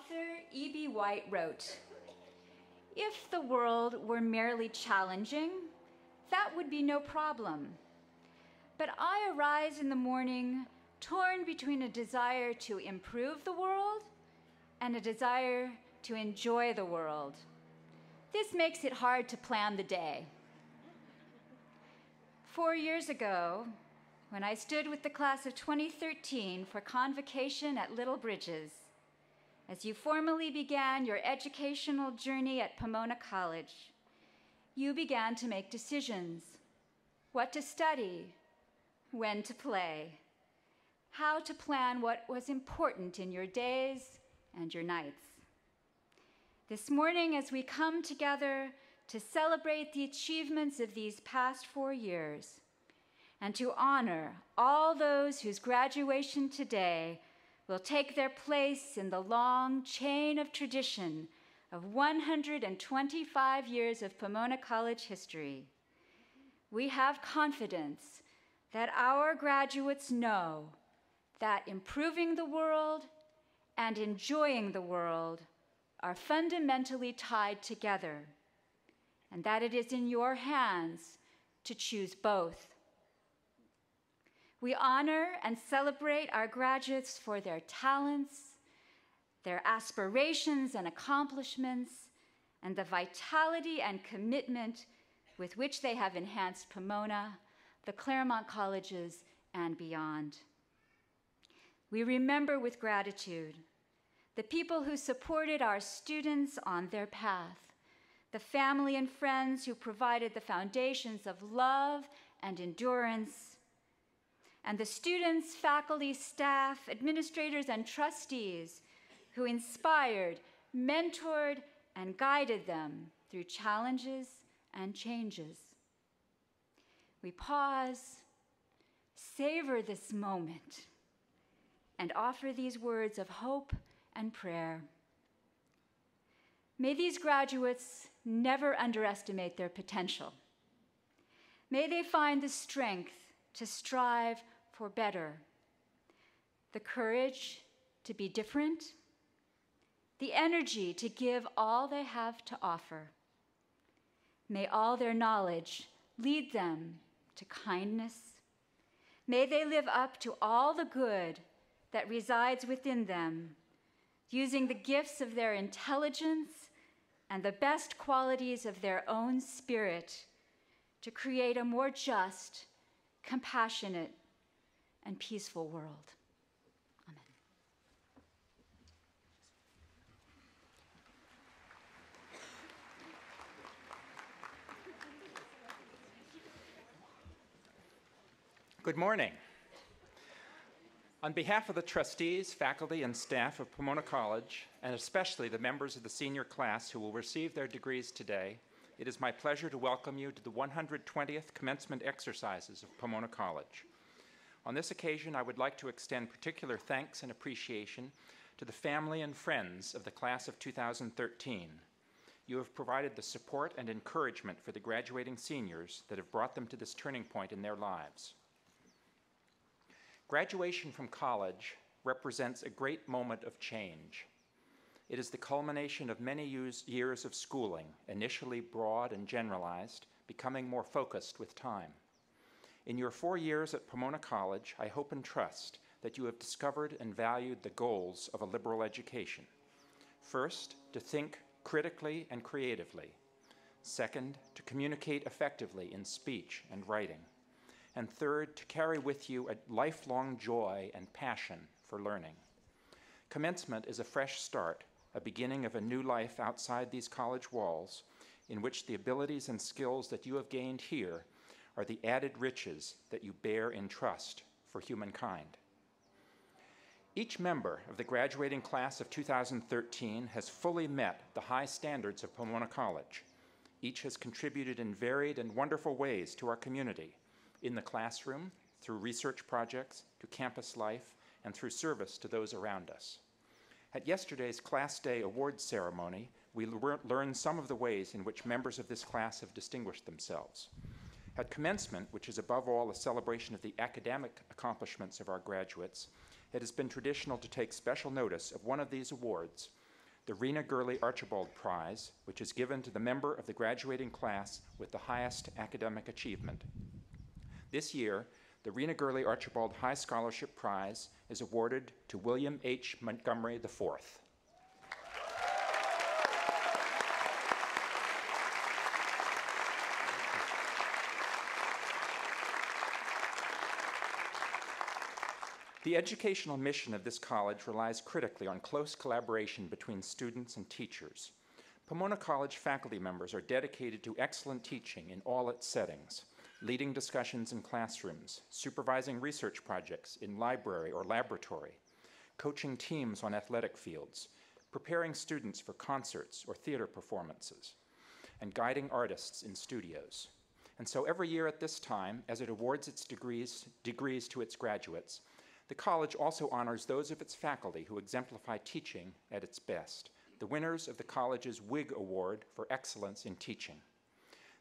Author E.B. White wrote, "If the world were merely challenging, that would be no problem. But I arise in the morning torn between a desire to improve the world and a desire to enjoy the world. This makes it hard to plan the day." 4 years ago, when I stood with the class of 2013 for convocation at Little Bridges, as you formally began your educational journey at Pomona College, you began to make decisions: what to study, when to play, how to plan what was important in your days and your nights. This morning, as we come together to celebrate the achievements of these past 4 years and to honor all those whose graduation today will take their place in the long chain of tradition of 125 years of Pomona College history, we have confidence that our graduates know that improving the world and enjoying the world are fundamentally tied together, and that it is in your hands to choose both. We honor and celebrate our graduates for their talents, their aspirations and accomplishments, and the vitality and commitment with which they have enhanced Pomona, the Claremont colleges, and beyond. We remember with gratitude the people who supported our students on their path, the family and friends who provided the foundations of love and endurance, and the students, faculty, staff, administrators, and trustees who inspired, mentored, and guided them through challenges and changes. We pause, savor this moment, and offer these words of hope and prayer. May these graduates never underestimate their potential. May they find the strength to strive for better, the courage to be different, the energy to give all they have to offer. May all their knowledge lead them to kindness. May they live up to all the good that resides within them, using the gifts of their intelligence and the best qualities of their own spirit to create a more just, compassionate, and peaceful world. Amen. Good morning. On behalf of the trustees, faculty, and staff of Pomona College, and especially the members of the senior class who will receive their degrees today, it is my pleasure to welcome you to the 120th commencement exercises of Pomona College. On this occasion, I would like to extend particular thanks and appreciation to the family and friends of the class of 2013. You have provided the support and encouragement for the graduating seniors that have brought them to this turning point in their lives. Graduation from college represents a great moment of change. It is the culmination of many years of schooling, initially broad and generalized, becoming more focused with time. In your 4 years at Pomona College, I hope and trust that you have discovered and valued the goals of a liberal education. First, to think critically and creatively. Second, to communicate effectively in speech and writing. And third, to carry with you a lifelong joy and passion for learning. Commencement is a fresh start, a beginning of a new life outside these college walls, in which the abilities and skills that you have gained here are the added riches that you bear in trust for humankind. Each member of the graduating class of 2013 has fully met the high standards of Pomona College. Each has contributed in varied and wonderful ways to our community, in the classroom, through research projects, to campus life, and through service to those around us. At yesterday's Class Day awards ceremony, we learned some of the ways in which members of this class have distinguished themselves. At commencement, which is above all a celebration of the academic accomplishments of our graduates, it has been traditional to take special notice of one of these awards, the Rena Gurley Archibald Prize, which is given to the member of the graduating class with the highest academic achievement. This year, the Rena Gurley Archibald High Scholarship Prize is awarded to William H. Montgomery IV. The educational mission of this college relies critically on close collaboration between students and teachers. Pomona College faculty members are dedicated to excellent teaching in all its settings, leading discussions in classrooms, supervising research projects in library or laboratory, coaching teams on athletic fields, preparing students for concerts or theater performances, and guiding artists in studios. And so every year at this time, as it awards its degrees to its graduates, the college also honors those of its faculty who exemplify teaching at its best, the winners of the college's WIG Award for Excellence in Teaching.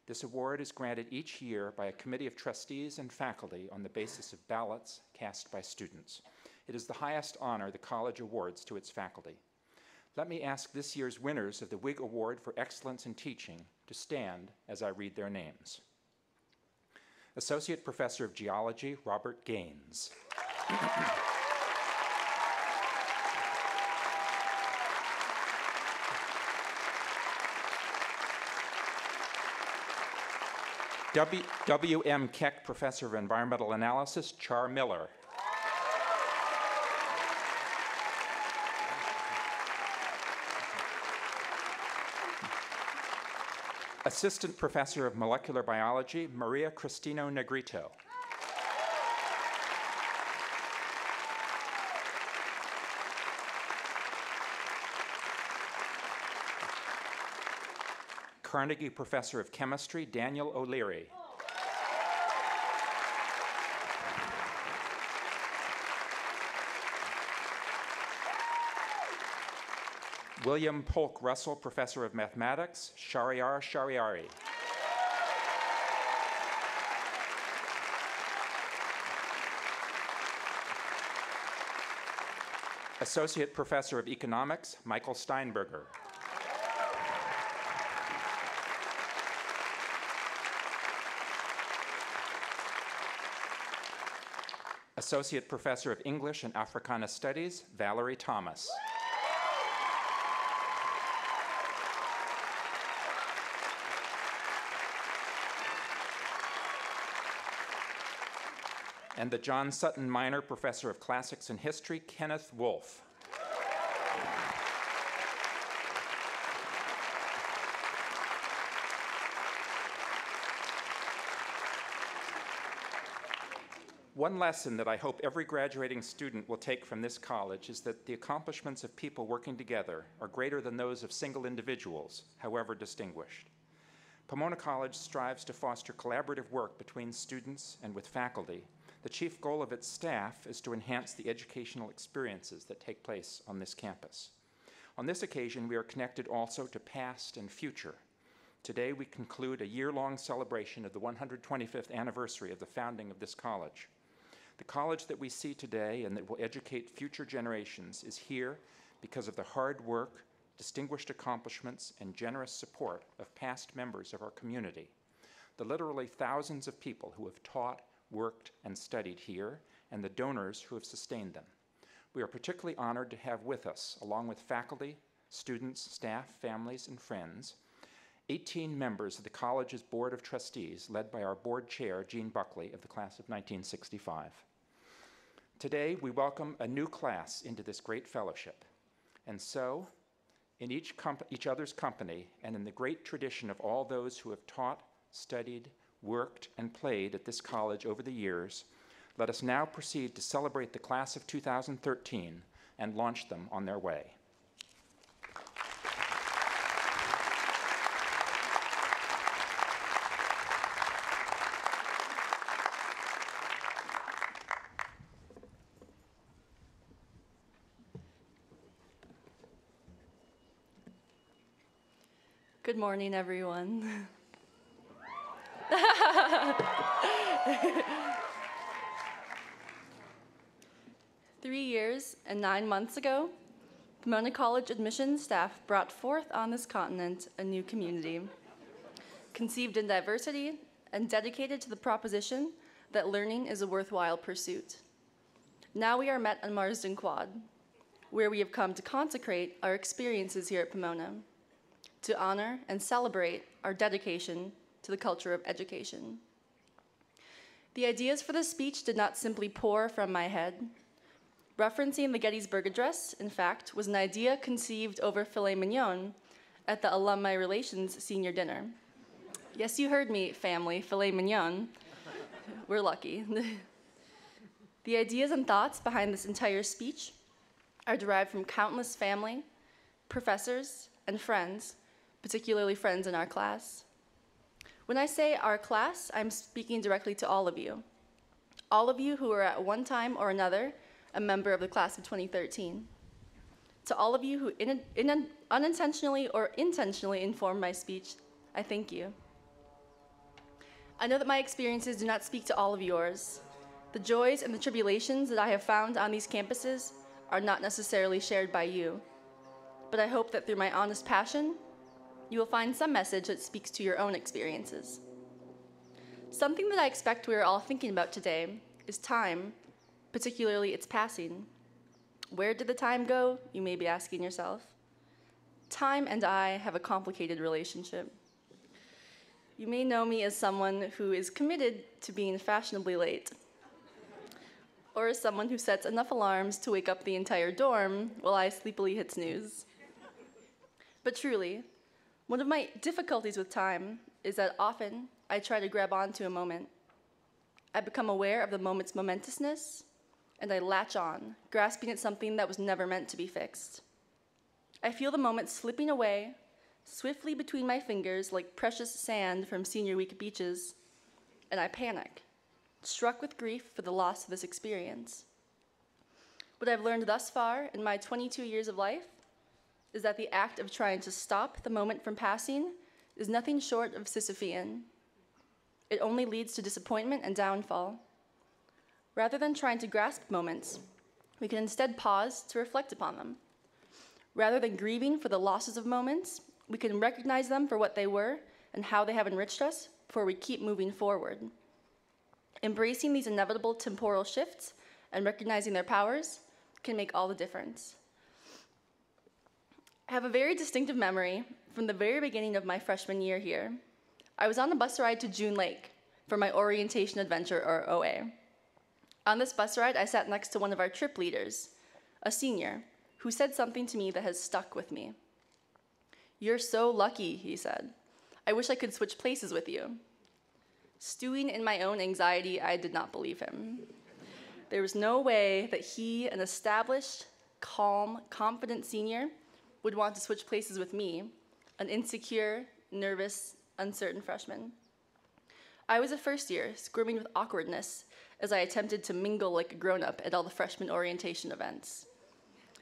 This award is granted each year by a committee of trustees and faculty on the basis of ballots cast by students. It is the highest honor the college awards to its faculty. Let me ask this year's winners of the WIG Award for Excellence in Teaching to stand as I read their names. Associate Professor of Geology, Robert Gaines. W.M. Keck Professor of Environmental Analysis, Char Miller. Assistant Professor of Molecular Biology, Maria Cristino Negrito. Carnegie Professor of Chemistry, Daniel O'Leary. William Polk Russell Professor of Mathematics, Shahryar Shahryari. Associate Professor of Economics, Michael Steinberger. Associate Professor of English and Africana Studies, Valerie Thomas. And the John Sutton Minor Professor of Classics and History, Kenneth Wolfe. One lesson that I hope every graduating student will take from this college is that the accomplishments of people working together are greater than those of single individuals, however distinguished. Pomona College strives to foster collaborative work between students and with faculty. The chief goal of its staff is to enhance the educational experiences that take place on this campus. On this occasion, we are connected also to past and future. Today, we conclude a year-long celebration of the 125th anniversary of the founding of this college. The college that we see today and that will educate future generations is here because of the hard work, distinguished accomplishments, and generous support of past members of our community. The literally thousands of people who have taught, worked, and studied here, and the donors who have sustained them. We are particularly honored to have with us, along with faculty, students, staff, families, and friends, 18 members of the college's Board of Trustees, led by our board chair, Jean Buckley, of the class of 1965. Today, we welcome a new class into this great fellowship. And so, in each other's company, and in the great tradition of all those who have taught, studied, worked, and played at this college over the years, let us now proceed to celebrate the class of 2013 and launch them on their way. Good morning, everyone. 3 years and 9 months ago, Pomona College admissions staff brought forth on this continent a new community, conceived in diversity and dedicated to the proposition that learning is a worthwhile pursuit. Now we are met on Marsden Quad, where we have come to consecrate our experiences here at Pomona, to honor and celebrate our dedication to the culture of education. The ideas for this speech did not simply pour from my head. Referencing the Gettysburg Address, in fact, was an idea conceived over filet mignon at the Alumni Relations Senior Dinner. Yes, you heard me, family, filet mignon. We're lucky. The ideas and thoughts behind this entire speech are derived from countless family, professors, and friends, particularly friends in our class. When I say our class, I'm speaking directly to all of you who are at one time or another a member of the class of 2013. To all of you who unintentionally or intentionally informed my speech, I thank you. I know that my experiences do not speak to all of yours. The joys and the tribulations that I have found on these campuses are not necessarily shared by you, but I hope that through my honest passion, you will find some message that speaks to your own experiences. Something that I expect we are all thinking about today is time, particularly its passing. Where did the time go, you may be asking yourself? Time and I have a complicated relationship. You may know me as someone who is committed to being fashionably late, or as someone who sets enough alarms to wake up the entire dorm while I sleepily hit snooze. But truly, one of my difficulties with time is that often I try to grab onto a moment. I become aware of the moment's momentousness, and I latch on, grasping at something that was never meant to be fixed. I feel the moment slipping away, swiftly between my fingers like precious sand from senior week beaches, and I panic, struck with grief for the loss of this experience. What I've learned thus far in my 22 years of life is that the act of trying to stop the moment from passing is nothing short of Sisyphean. It only leads to disappointment and downfall. Rather than trying to grasp moments, we can instead pause to reflect upon them. Rather than grieving for the losses of moments, we can recognize them for what they were and how they have enriched us before we keep moving forward. Embracing these inevitable temporal shifts and recognizing their powers can make all the difference. I have a very distinctive memory from the very beginning of my freshman year here. I was on a bus ride to June Lake for my orientation adventure, or OA. On this bus ride, I sat next to one of our trip leaders, a senior, who said something to me that has stuck with me. "You're so lucky," he said. "I wish I could switch places with you." Stewing in my own anxiety, I did not believe him. There was no way that he, an established, calm, confident senior, would want to switch places with me, an insecure, nervous, uncertain freshman. I was a first year, squirming with awkwardness as I attempted to mingle like a grown-up at all the freshman orientation events.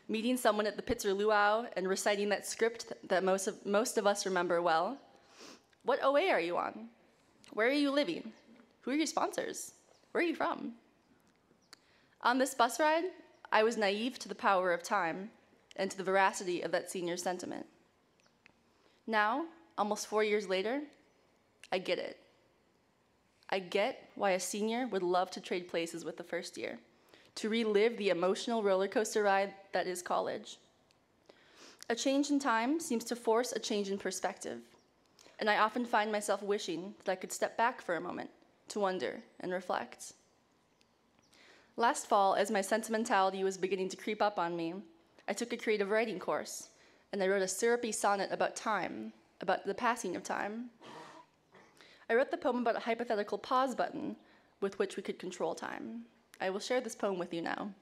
Meeting someone at the Pitzer Luau and reciting that script that most of us remember well. "What OA are you on? Where are you living? Who are your sponsors? Where are you from?" On this bus ride, I was naive to the power of time and to the veracity of that senior's sentiment. Now, almost 4 years later, I get it. I get why a senior would love to trade places with the first year, to relive the emotional roller coaster ride that is college. A change in time seems to force a change in perspective, and I often find myself wishing that I could step back for a moment to wonder and reflect. Last fall, as my sentimentality was beginning to creep up on me, I took a creative writing course, and I wrote a syrupy sonnet about time, about the passing of time. I wrote the poem about a hypothetical pause button with which we could control time. I will share this poem with you now.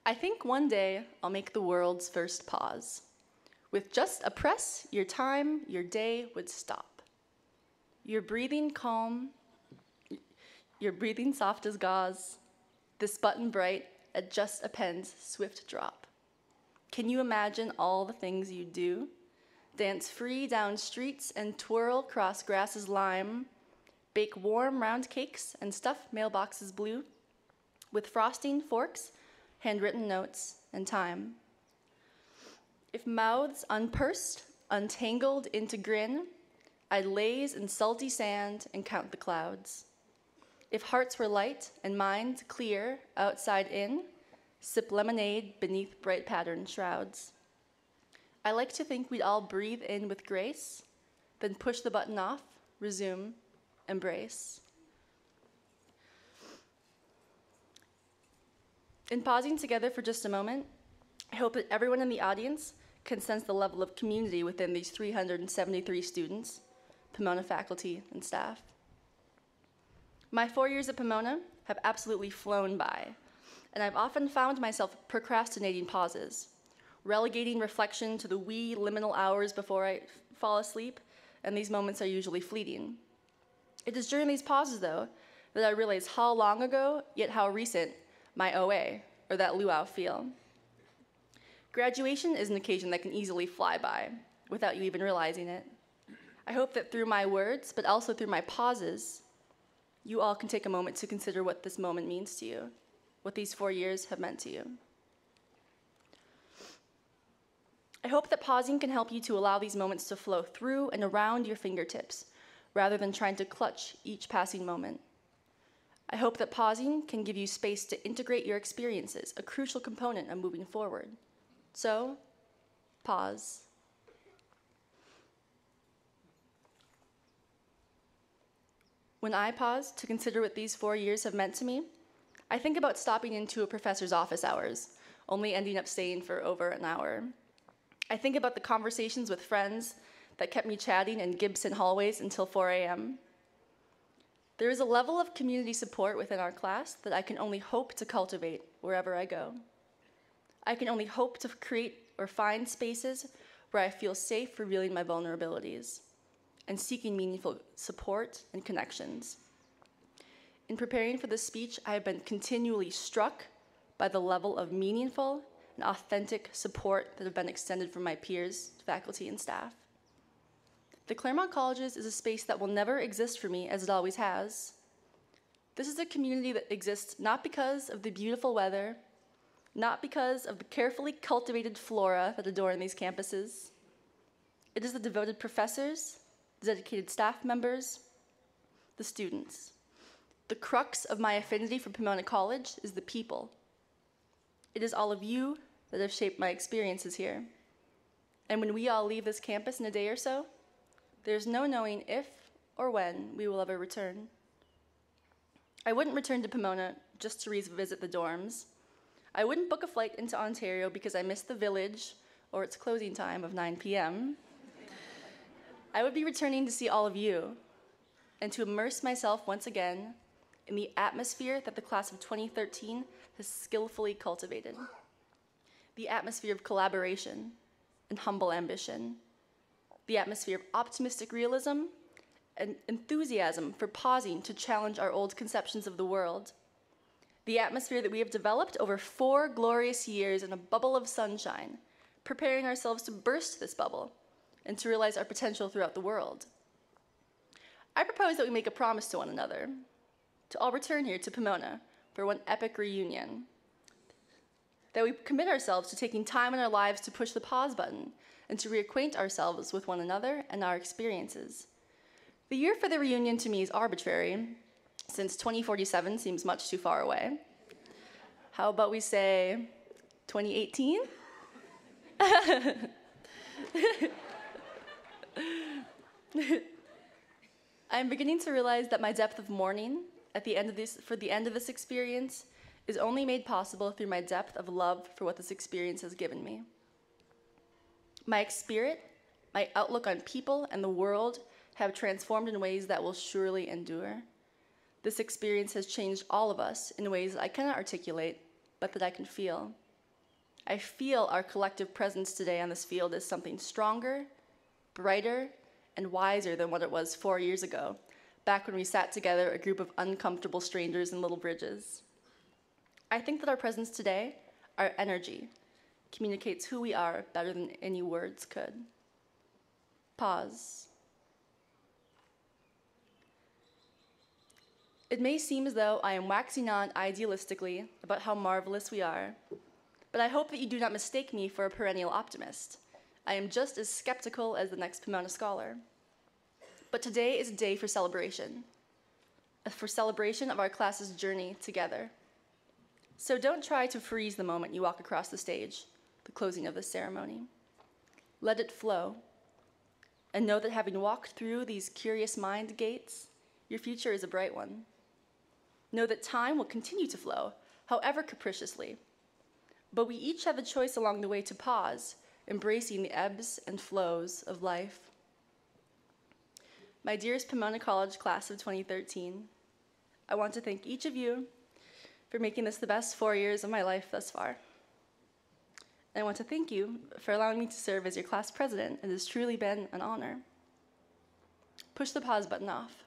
I think one day I'll make the world's first pause. With just a press, your time, your day would stop. Your breathing calm, your breathing soft as gauze, this button bright at just a pen's swift drop. Can you imagine all the things you'd do? Dance free down streets and twirl cross grasses lime, bake warm round cakes and stuff mailboxes blue. With frosting forks, handwritten notes, and time. If mouths unpursed, untangled into grin, I'd laze in salty sand and count the clouds. If hearts were light and minds clear, outside in, sip lemonade beneath bright patterned shrouds. I like to think we'd all breathe in with grace, then push the button off, resume, embrace. In pausing together for just a moment, I hope that everyone in the audience can sense the level of community within these 373 students, Pomona faculty and staff. My 4 years at Pomona have absolutely flown by, and I've often found myself procrastinating pauses, relegating reflection to the wee liminal hours before I fall asleep, and these moments are usually fleeting. It is during these pauses, though, that I realize how long ago, yet how recent, my OA, or that luau feel. Graduation is an occasion that can easily fly by, without you even realizing it. I hope that through my words, but also through my pauses, you all can take a moment to consider what this moment means to you, what these 4 years have meant to you. I hope that pausing can help you to allow these moments to flow through and around your fingertips, rather than trying to clutch each passing moment. I hope that pausing can give you space to integrate your experiences, a crucial component of moving forward. So, pause. When I pause to consider what these 4 years have meant to me, I think about stopping into a professor's office hours, only ending up staying for over an hour. I think about the conversations with friends that kept me chatting in Gibson hallways until 4 a.m. There is a level of community support within our class that I can only hope to cultivate wherever I go. I can only hope to create or find spaces where I feel safe revealing my vulnerabilities and seeking meaningful support and connections. In preparing for this speech, I have been continually struck by the level of meaningful and authentic support that have been extended from my peers, faculty, and staff. The Claremont Colleges is a space that will never exist for me as it always has. This is a community that exists not because of the beautiful weather, not because of the carefully cultivated flora that adorn these campuses. It is the devoted professors, the dedicated staff members, the students. The crux of my affinity for Pomona College is the people. It is all of you that have shaped my experiences here. And when we all leave this campus in a day or so, there's no knowing if or when we will ever return. I wouldn't return to Pomona just to revisit the dorms. I wouldn't book a flight into Ontario because I missed the village or its closing time of 9 p.m. I would be returning to see all of you and to immerse myself once again in the atmosphere that the class of 2013 has skillfully cultivated. The atmosphere of collaboration and humble ambition. The atmosphere of optimistic realism and enthusiasm for pausing to challenge our old conceptions of the world. The atmosphere that we have developed over 4 glorious years in a bubble of sunshine, preparing ourselves to burst this bubble and to realize our potential throughout the world. I propose that we make a promise to one another, to all return here to Pomona for one epic reunion, that we commit ourselves to taking time in our lives to push the pause button and to reacquaint ourselves with one another and our experiences. The year for the reunion to me is arbitrary, since 2047 seems much too far away. How about we say 2018? I'm beginning to realize that my depth of mourning for the end of this experience is only made possible through my depth of love for what this experience has given me. My spirit, my outlook on people and the world have transformed in ways that will surely endure. This experience has changed all of us in ways I cannot articulate, but that I can feel. I feel our collective presence today on this field is something stronger, brighter, and wiser than what it was 4 years ago, back when we sat together, a group of uncomfortable strangers in Little Bridges. I think that our presence today, our energy, communicates who we are better than any words could. Pause. It may seem as though I am waxing on idealistically about how marvelous we are, but I hope that you do not mistake me for a perennial optimist. I am just as skeptical as the next Pomona scholar. But today is a day for celebration of our class's journey together. So don't try to freeze the moment you walk across the stage, the closing of this ceremony. Let it flow. And know that having walked through these curious mind gates, your future is a bright one. Know that time will continue to flow, however capriciously. But we each have a choice along the way to pause, embracing the ebbs and flows of life. My dearest Pomona College class of 2013, I want to thank each of you for making this the best 4 years of my life thus far. And I want to thank you for allowing me to serve as your class president. It has truly been an honor. Push the pause button off.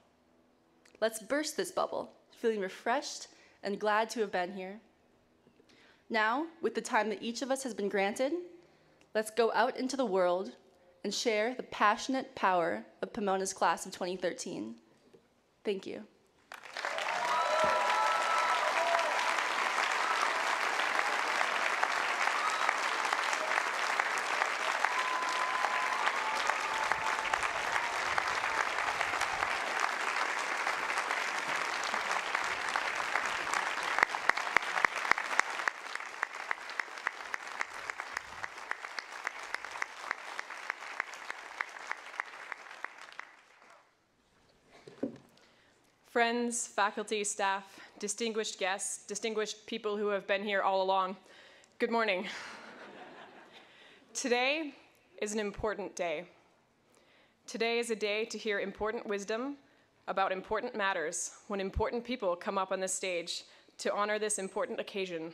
Let's burst this bubble, feeling refreshed and glad to have been here. Now, with the time that each of us has been granted, let's go out into the world and share the passionate power of Pomona's class of 2013. Thank you. Friends, faculty, staff, distinguished guests, distinguished people who have been here all along, good morning. Today is an important day. Today is a day to hear important wisdom about important matters when important people come up on this stage to honor this important occasion.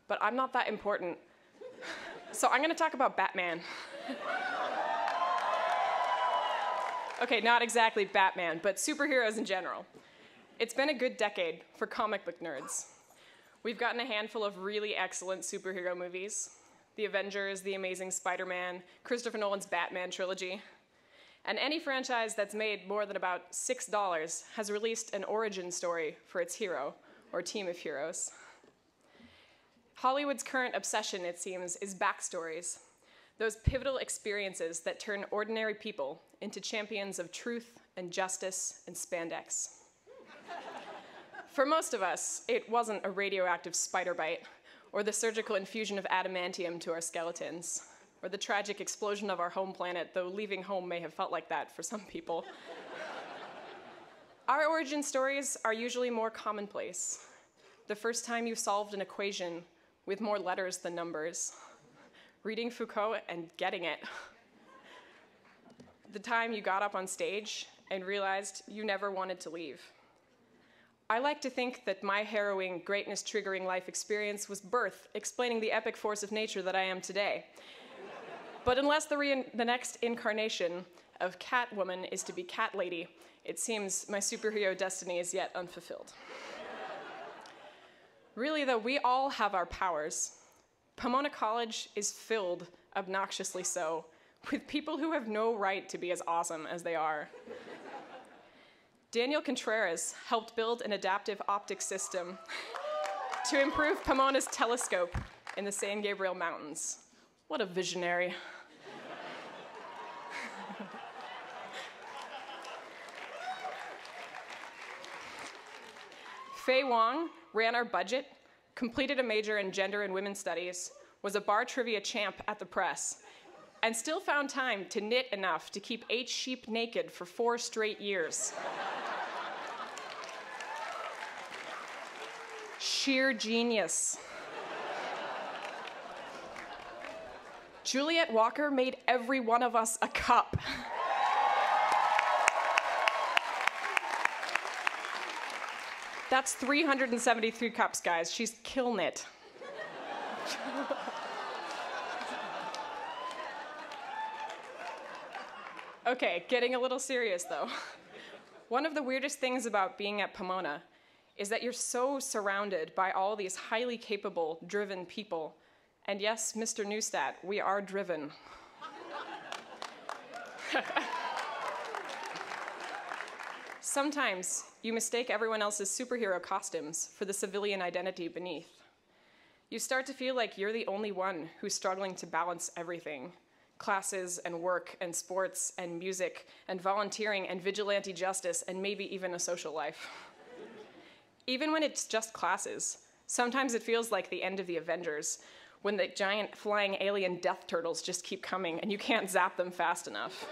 But I'm not that important, so I'm gonna talk about Batman. Okay, not exactly Batman, but superheroes in general. It's been a good decade for comic book nerds. We've gotten a handful of really excellent superhero movies: The Avengers, The Amazing Spider-Man, Christopher Nolan's Batman trilogy. And any franchise that's made more than about $6 has released an origin story for its hero, or team of heroes. Hollywood's current obsession, it seems, is backstories, those pivotal experiences that turn ordinary people into champions of truth and justice and spandex. For most of us, it wasn't a radioactive spider bite, or the surgical infusion of adamantium to our skeletons, or the tragic explosion of our home planet, though leaving home may have felt like that for some people. Our origin stories are usually more commonplace. The first time you solved an equation with more letters than numbers, reading Foucault and getting it. The time you got up on stage and realized you never wanted to leave. I like to think that my harrowing, greatness-triggering life experience was birth, explaining the epic force of nature that I am today. But unless the next incarnation of Catwoman is to be Cat Lady, it seems my superhero destiny is yet unfulfilled. Really, though, we all have our powers. Pomona College is filled, obnoxiously so, with people who have no right to be as awesome as they are. Daniel Contreras helped build an adaptive optics system to improve Pomona's telescope in the San Gabriel Mountains. What a visionary. Faye Wong ran our budget, completed a major in gender and women's studies, was a bar trivia champ at the press, and still found time to knit enough to keep 8 sheep naked for 4 straight years. Sheer genius. Juliet Walker made every one of us a cup. That's 373 cups, guys. She's killing it. Okay, getting a little serious though. One of the weirdest things about being at Pomona is that you're so surrounded by all these highly capable, driven people. And yes, Mr. Neustadt, we are driven. Sometimes you mistake everyone else's superhero costumes for the civilian identity beneath. You start to feel like you're the only one who's struggling to balance everything: classes and work and sports and music and volunteering and vigilante justice and maybe even a social life. Even when it's just classes, sometimes it feels like the end of the Avengers, when the giant flying alien death turtles just keep coming and you can't zap them fast enough.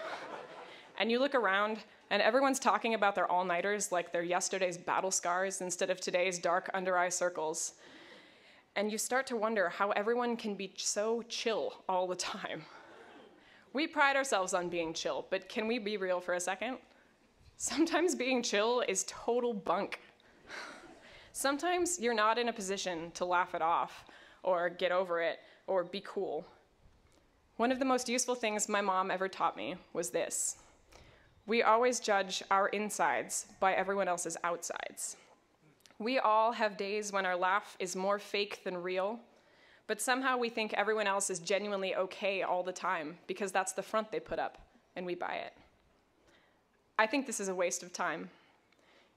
And you look around and everyone's talking about their all-nighters like they're yesterday's battle scars instead of today's dark under-eye circles. And you start to wonder how everyone can be so chill all the time. We pride ourselves on being chill, but can we be real for a second? Sometimes being chill is total bunk. Sometimes you're not in a position to laugh it off, or get over it, or be cool. One of the most useful things my mom ever taught me was this: we always judge our insides by everyone else's outsides. We all have days when our laugh is more fake than real, but somehow we think everyone else is genuinely okay all the time because that's the front they put up, and we buy it. I think this is a waste of time.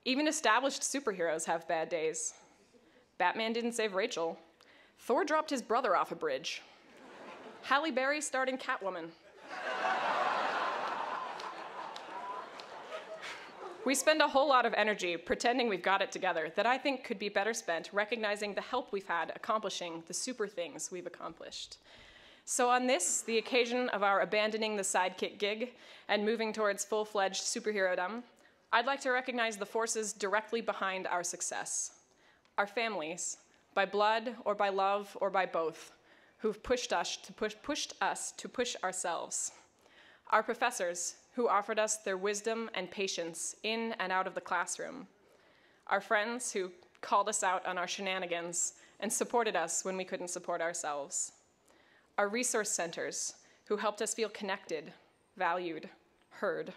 Even established superheroes have bad days. Batman didn't save Rachel. Thor dropped his brother off a bridge. Halle Berry starred in Catwoman. We spend a whole lot of energy pretending we've got it together that I think could be better spent recognizing the help we've had accomplishing the super things we've accomplished. So on this, the occasion of our abandoning the sidekick gig and moving towards full-fledged superhero-dom, I'd like to recognize the forces directly behind our success. Our families, by blood or by love or by both, who've pushed us to push ourselves. Our professors, who offered us their wisdom and patience in and out of the classroom. Our friends, who called us out on our shenanigans and supported us when we couldn't support ourselves. Our resource centers, who helped us feel connected, valued, heard.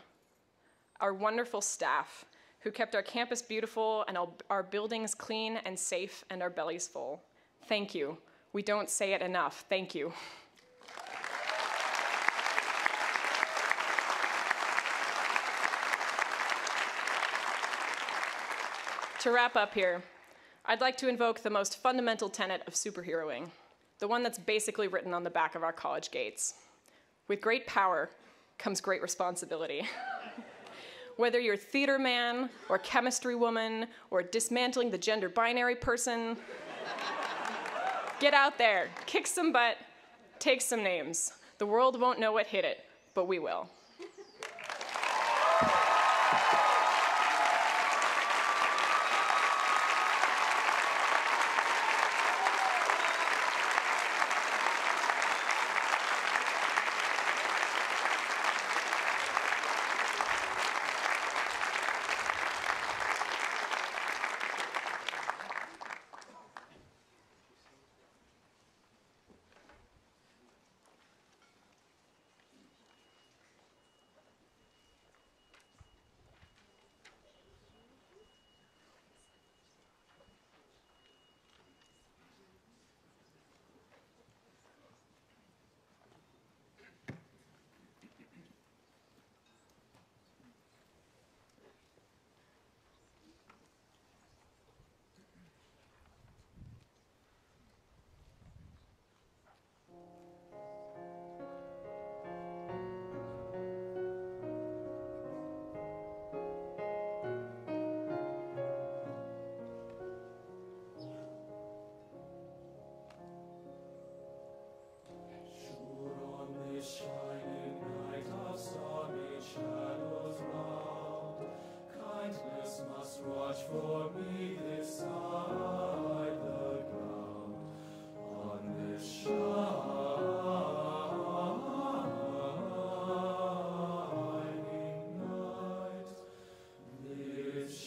Our wonderful staff, who kept our campus beautiful and our buildings clean and safe and our bellies full. Thank you. We don't say it enough. Thank you. To wrap up here, I'd like to invoke the most fundamental tenet of superheroing, the one that's basically written on the back of our college gates. With great power comes great responsibility. Whether you're theater man, or chemistry woman, or dismantling the gender binary person, get out there, kick some butt, take some names. The world won't know what hit it, but we will.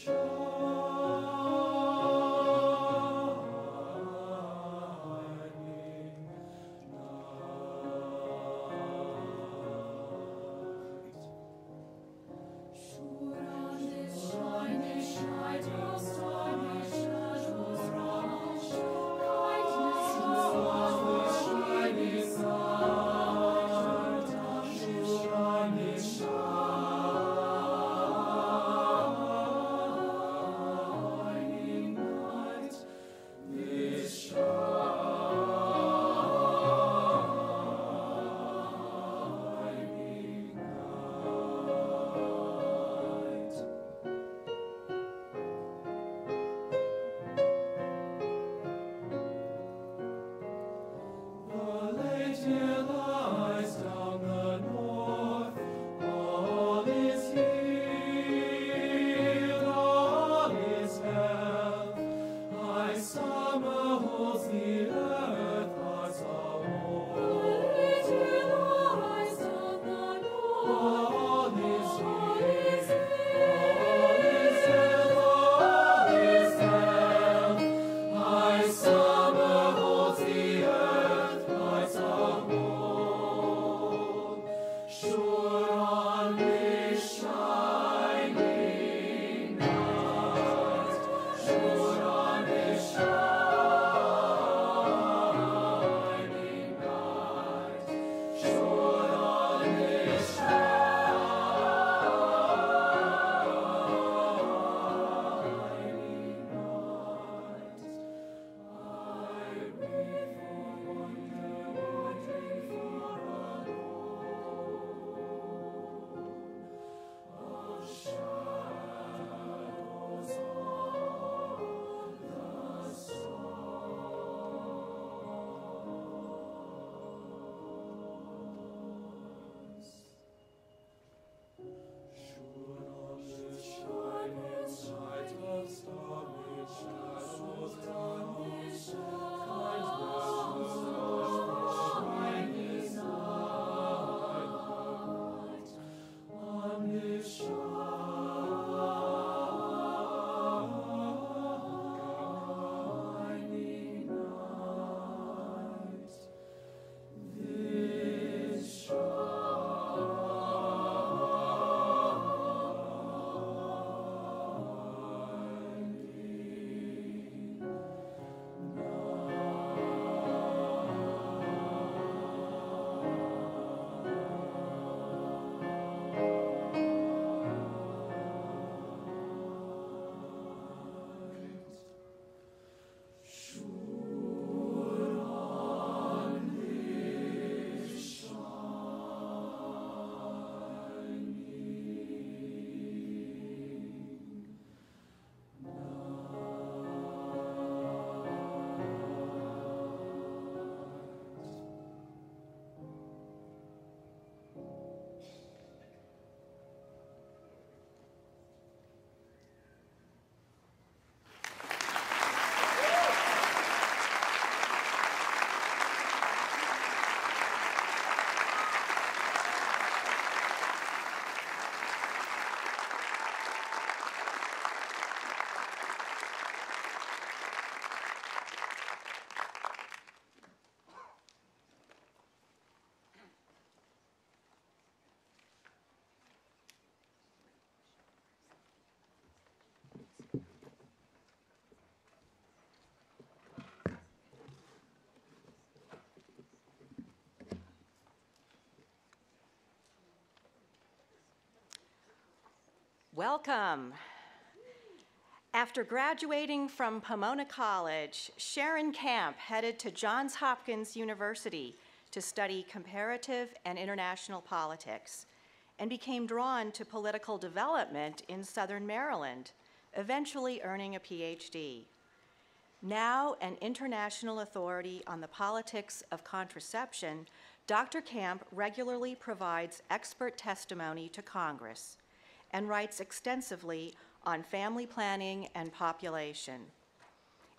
Sure on this shining night, I'll start Welcome. After graduating from Pomona College, Sharon Camp headed to Johns Hopkins University to study comparative and international politics and became drawn to political development in Southern Maryland, eventually earning a PhD. Now an international authority on the politics of contraception, Dr. Camp regularly provides expert testimony to Congress and writes extensively on family planning and population.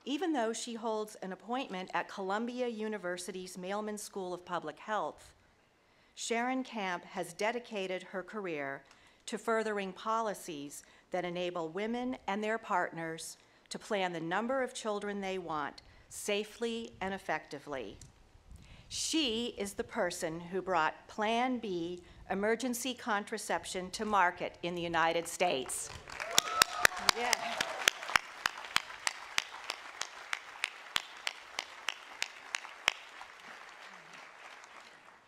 Even though she holds an appointment at Columbia University's Mailman School of Public Health, Sharon Camp has dedicated her career to furthering policies that enable women and their partners to plan the number of children they want safely and effectively. She is the person who brought Plan B emergency contraception to market in the United States. Yeah.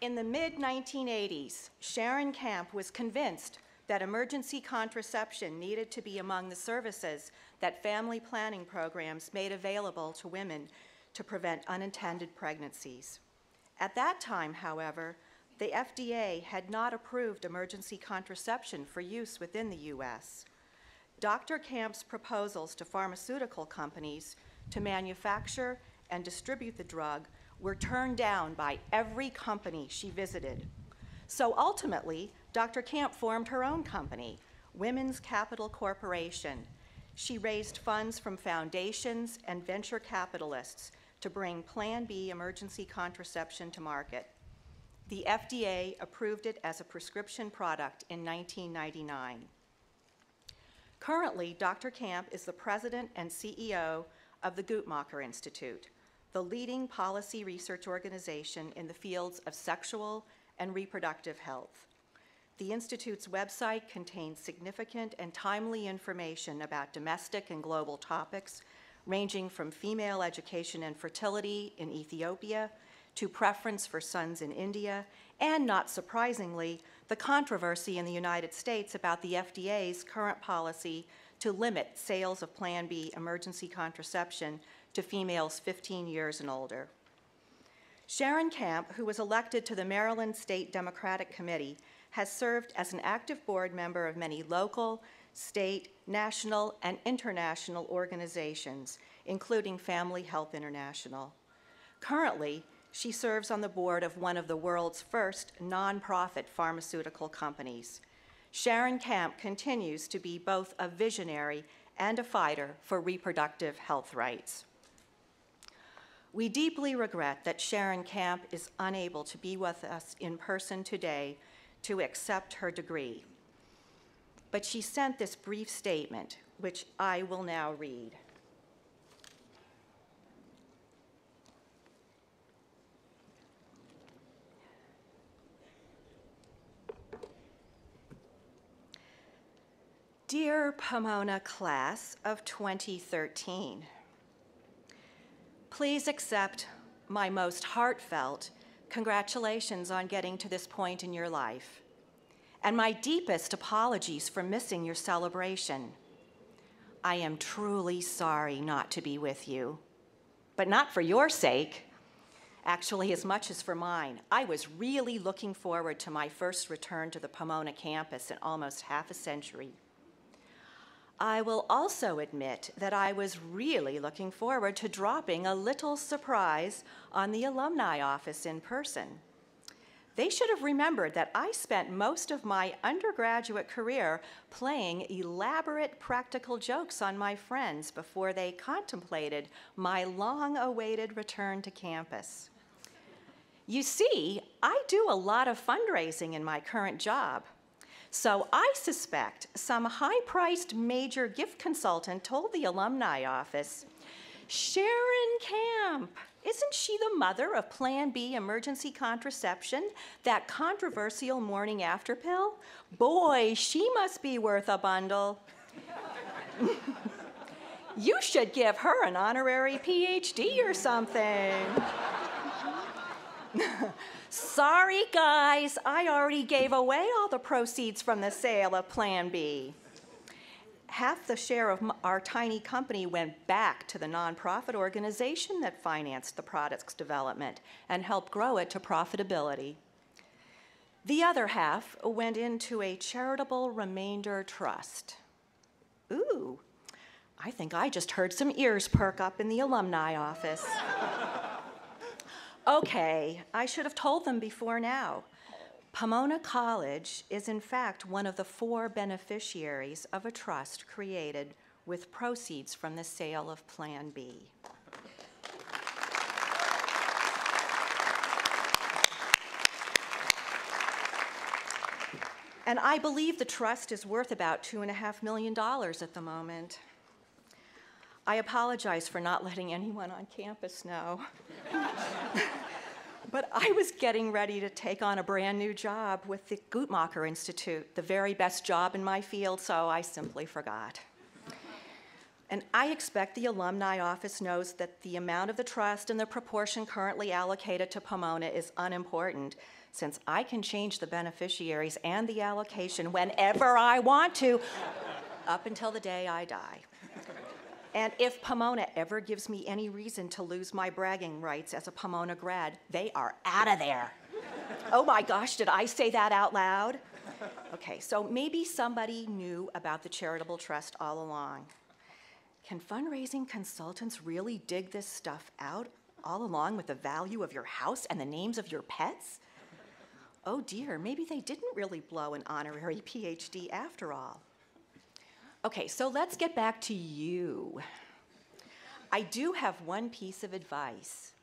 In the mid-1980s, Sharon Camp was convinced that emergency contraception needed to be among the services that family planning programs made available to women to prevent unintended pregnancies. At that time, however, the FDA had not approved emergency contraception for use within the U.S. Dr. Camp's proposals to pharmaceutical companies to manufacture and distribute the drug were turned down by every company she visited. So ultimately, Dr. Camp formed her own company, Women's Capital Corporation. She raised funds from foundations and venture capitalists to bring Plan B emergency contraception to market. The FDA approved it as a prescription product in 1999. Currently, Dr. Camp is the president and CEO of the Guttmacher Institute, the leading policy research organization in the fields of sexual and reproductive health. The Institute's website contains significant and timely information about domestic and global topics, ranging from female education and fertility in Ethiopia to preference for sons in India, and not surprisingly, the controversy in the United States about the FDA's current policy to limit sales of Plan B emergency contraception to females 15 years and older. Sharon Camp, who was elected to the Maryland State Democratic Committee, has served as an active board member of many local, state, national, and international organizations, including Family Health International. Currently, she serves on the board of one of the world's first nonprofit pharmaceutical companies. Sharon Camp continues to be both a visionary and a fighter for reproductive health rights. We deeply regret that Sharon Camp is unable to be with us in person today to accept her degree. But she sent this brief statement, which I will now read. Dear Pomona class of 2013, please accept my most heartfelt congratulations on getting to this point in your life, and my deepest apologies for missing your celebration. I am truly sorry not to be with you, but not for your sake, actually as much as for mine. I was really looking forward to my first return to the Pomona campus in almost half a century. I will also admit that I was really looking forward to dropping a little surprise on the alumni office in person. They should have remembered that I spent most of my undergraduate career playing elaborate practical jokes on my friends before they contemplated my long-awaited return to campus. You see, I do a lot of fundraising in my current job. So I suspect some high-priced major gift consultant told the alumni office, Sharon Camp, isn't she the mother of Plan B emergency contraception, that controversial morning after pill? Boy, she must be worth a bundle. You should give her an honorary PhD or something. Sorry, guys, I already gave away all the proceeds from the sale of Plan B. half the share of our tiny company went back to the nonprofit organization that financed the product's development and helped grow it to profitability. The other half went into a charitable remainder trust. Ooh, I think I just heard some ears perk up in the alumni office. Okay, I should have told them before now. Pomona College is in fact one of the 4 beneficiaries of a trust created with proceeds from the sale of Plan B. And I believe the trust is worth about $2.5 million at the moment. I apologize for not letting anyone on campus know. But I was getting ready to take on a brand new job with the Guttmacher Institute, the very best job in my field, so I simply forgot. And I expect the alumni office knows that the amount of the trust and the proportion currently allocated to Pomona is unimportant, since I can change the beneficiaries and the allocation whenever I want to, up until the day I die. And if Pomona ever gives me any reason to lose my bragging rights as a Pomona grad, they are out of there. Oh my gosh, did I say that out loud? Okay, so maybe somebody knew about the charitable trust all along. Can fundraising consultants really dig this stuff out all along with the value of your house and the names of your pets? Oh dear, maybe they didn't really blow an honorary PhD after all. Okay, so let's get back to you. I do have one piece of advice.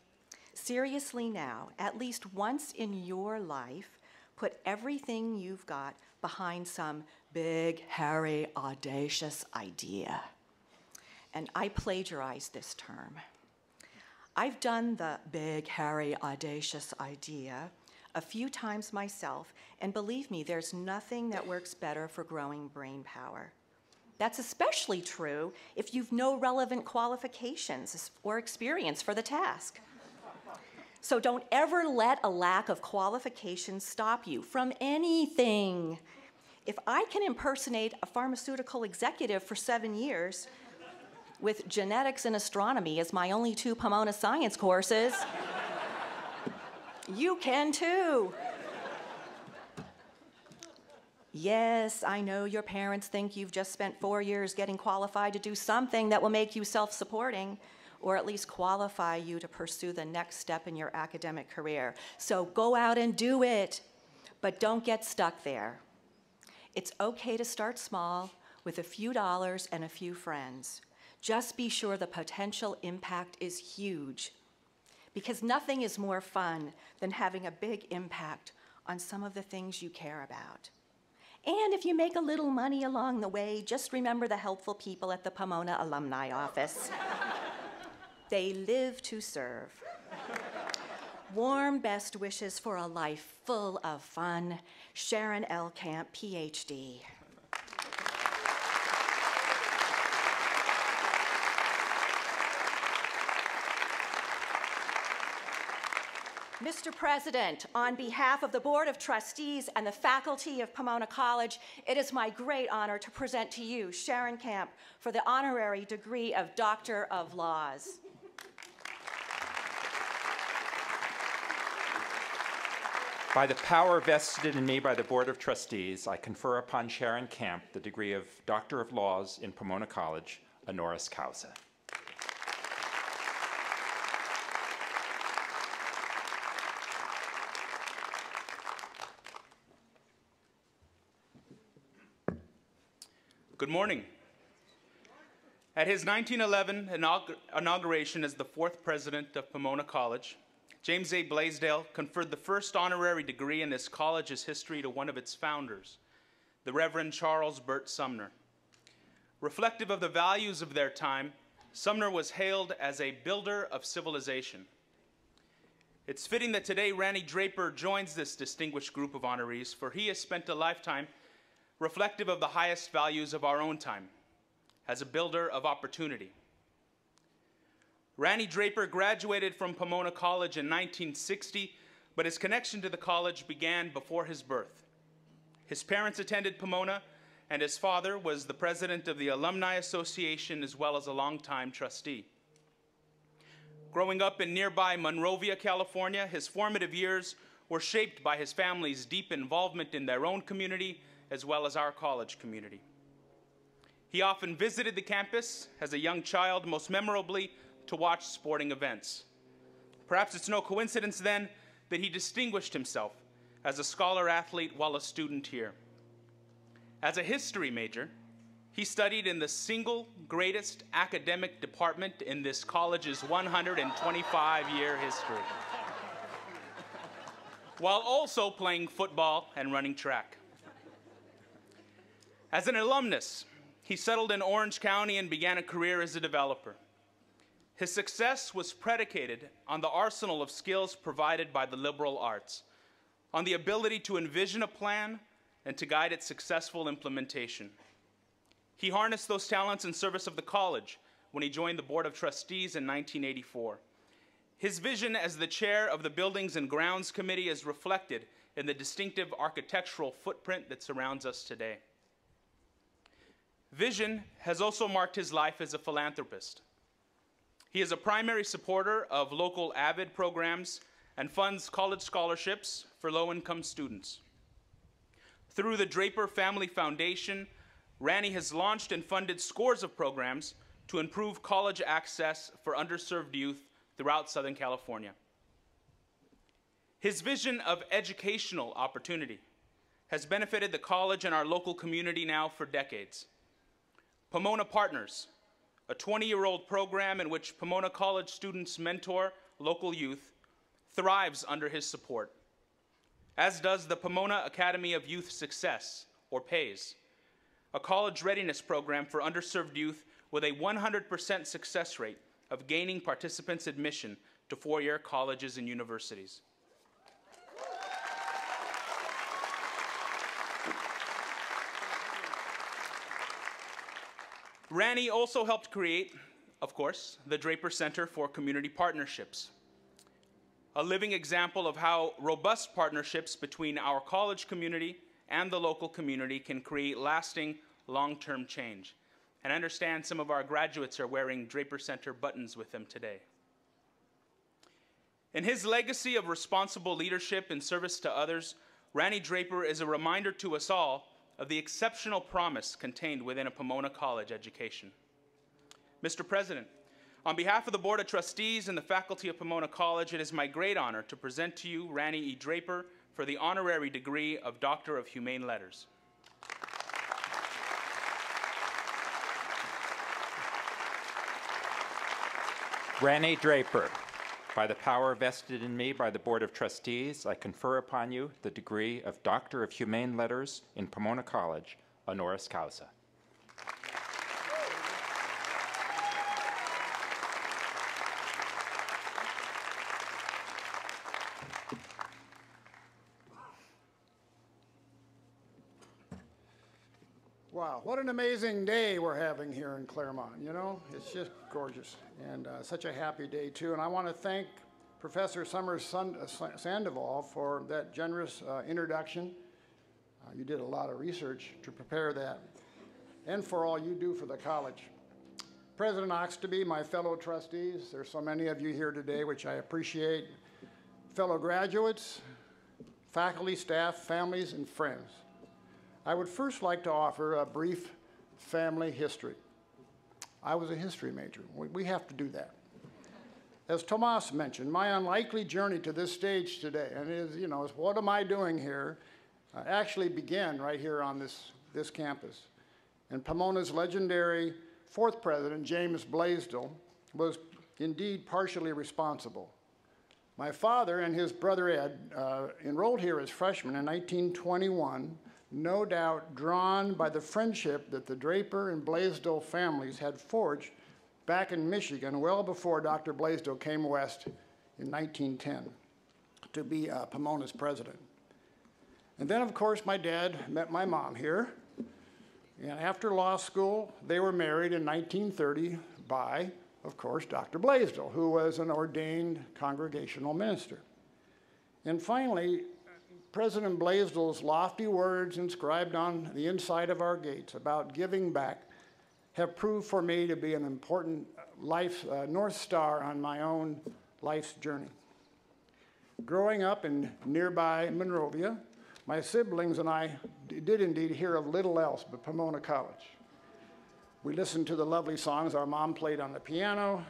Seriously now, at least once in your life, put everything you've got behind some big, hairy, audacious idea. And I plagiarized this term. I've done the big, hairy, audacious idea a few times myself, and believe me, there's nothing that works better for growing brain power. That's especially true if you've no relevant qualifications or experience for the task. So don't ever let a lack of qualifications stop you from anything. If I can impersonate a pharmaceutical executive for 7 years with genetics and astronomy as my only 2 Pomona science courses, you can too. Yes, I know your parents think you've just spent 4 years getting qualified to do something that will make you self-supporting, or at least qualify you to pursue the next step in your academic career. So go out and do it, but don't get stuck there. It's okay to start small with a few dollars and a few friends. Just be sure the potential impact is huge, because nothing is more fun than having a big impact on some of the things you care about. And if you make a little money along the way, just remember the helpful people at the Pomona Alumni Office. They live to serve. Warm best wishes for a life full of fun. Sharon L. Camp, PhD. Mr. President, on behalf of the Board of Trustees and the faculty of Pomona College, it is my great honor to present to you Sharon Camp for the honorary degree of Doctor of Laws. By the power vested in me by the Board of Trustees, I confer upon Sharon Camp the degree of Doctor of Laws in Pomona College, honoris causa. Good morning. At his 1911 inauguration as the 4th president of Pomona College, James A. Blaisdell conferred the first honorary degree in this college's history to one of its founders, the Reverend Charles Burt Sumner. Reflective of the values of their time, Sumner was hailed as a builder of civilization. It's fitting that today Randy Draper joins this distinguished group of honorees, for he has spent a lifetime reflective of the highest values of our own time, as a builder of opportunity. Randy Draper graduated from Pomona College in 1960, but his connection to the college began before his birth. His parents attended Pomona, and his father was the president of the Alumni Association as well as a longtime trustee. Growing up in nearby Monrovia, California, his formative years were shaped by his family's deep involvement in their own community as well as our college community. He often visited the campus as a young child, most memorably to watch sporting events. Perhaps it's no coincidence then that he distinguished himself as a scholar athlete while a student here. As a history major, he studied in the single greatest academic department in this college's 125-year history, while also playing football and running track. As an alumnus, he settled in Orange County and began a career as a developer. His success was predicated on the arsenal of skills provided by the liberal arts, on the ability to envision a plan and to guide its successful implementation. He harnessed those talents in service of the college when he joined the Board of Trustees in 1984. His vision as the chair of the Buildings and Grounds Committee is reflected in the distinctive architectural footprint that surrounds us today. Vision has also marked his life as a philanthropist. He is a primary supporter of local AVID programs and funds college scholarships for low-income students. Through the Draper Family Foundation, Ranny has launched and funded scores of programs to improve college access for underserved youth throughout Southern California. His vision of educational opportunity has benefited the college and our local community now for decades. Pomona Partners, a 20-year-old program in which Pomona College students mentor local youth, thrives under his support, as does the Pomona Academy of Youth Success, or PAYS, a college readiness program for underserved youth with a 100% success rate of gaining participants admission to four-year colleges and universities. Ranny also helped create, of course, the Draper Center for Community Partnerships, a living example of how robust partnerships between our college community and the local community can create lasting, long-term change. And I understand some of our graduates are wearing Draper Center buttons with them today. In his legacy of responsible leadership and service to others, Ranny Draper is a reminder to us all of the exceptional promise contained within a Pomona College education. Mr. President, on behalf of the Board of Trustees and the faculty of Pomona College, it is my great honor to present to you Ranny E. Draper for the honorary degree of Doctor of Humane Letters. Ranny Draper, by the power vested in me by the Board of Trustees, I confer upon you the degree of Doctor of Humane Letters in Pomona College, honoris causa. Wow, what an amazing day we're having here in Claremont, you know? It's just gorgeous, and such a happy day, too. And I want to thank Professor Summers Sandoval for that generous introduction. You did a lot of research to prepare that, and for all you do for the college. President Oxtoby, my fellow trustees, there's so many of you here today, which I appreciate. Fellow graduates, faculty, staff, families, and friends. I would first like to offer a brief family history. I was a history major. We have to do that. As Tomas mentioned, my unlikely journey to this stage today, and is, you know, is what am I doing here, actually began right here on this campus. And Pomona's legendary fourth president, James Blaisdell, was indeed partially responsible. My father and his brother Ed enrolled here as freshmen in 1921, no doubt drawn by the friendship that the Draper and Blaisdell families had forged back in Michigan well before Dr. Blaisdell came west in 1910 to be Pomona's president. And then, of course, my dad met my mom here. And after law school, they were married in 1930 by, of course, Dr. Blaisdell, who was an ordained congregational minister. And finally, President Blaisdell's lofty words inscribed on the inside of our gates about giving back have proved for me to be an important life North Star on my own life's journey. Growing up in nearby Monrovia, my siblings and I did indeed hear of little else but Pomona College. We listened to the lovely songs our mom played on the piano.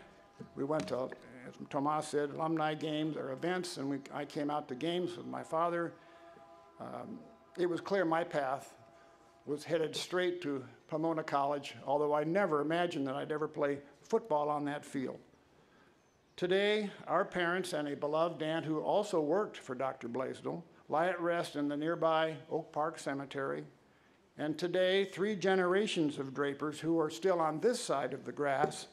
We went to, as Tomas said, alumni games or events, and I came out to games with my father. It was clear my path was headed straight to Pomona College, although I never imagined that I'd ever play football on that field. Today, our parents and a beloved aunt who also worked for Dr. Blaisdell lie at rest in the nearby Oak Park Cemetery. And today, 3 generations of Drapers who are still on this side of the grass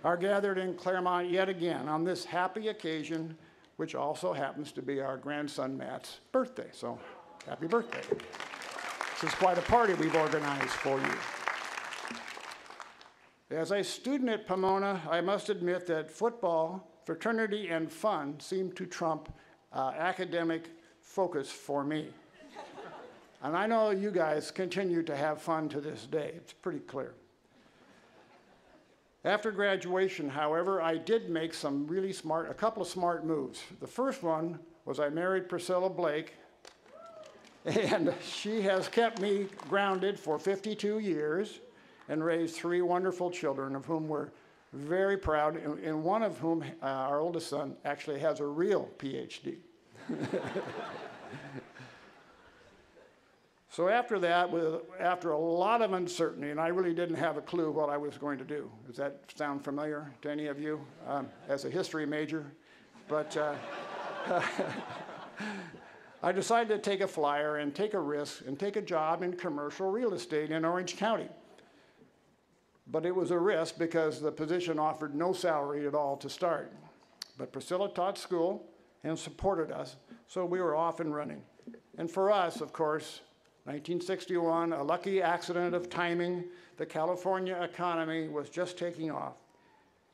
are gathered in Claremont yet again on this happy occasion, which also happens to be our grandson Matt's birthday. So, happy birthday. This is quite a party we've organized for you. As a student at Pomona, I must admit that football, fraternity, and fun seem to trump academic focus for me. And I know you guys continue to have fun to this day. It's pretty clear. After graduation, however, I did make a couple of smart moves. The first one was I married Priscilla Blake, and she has kept me grounded for 52 years and raised 3 wonderful children, of whom we're very proud, and one of whom, our oldest son, actually has a real PhD. So after that, after a lot of uncertainty, and I really didn't have a clue what I was going to do. Does that sound familiar to any of you as a history major? But I decided to take a flyer and take a risk and take a job in commercial real estate in Orange County. But it was a risk because the position offered no salary at all to start. But Priscilla taught school and supported us, so we were off and running. And for us, of course, 1961, a lucky accident of timing, the California economy was just taking off.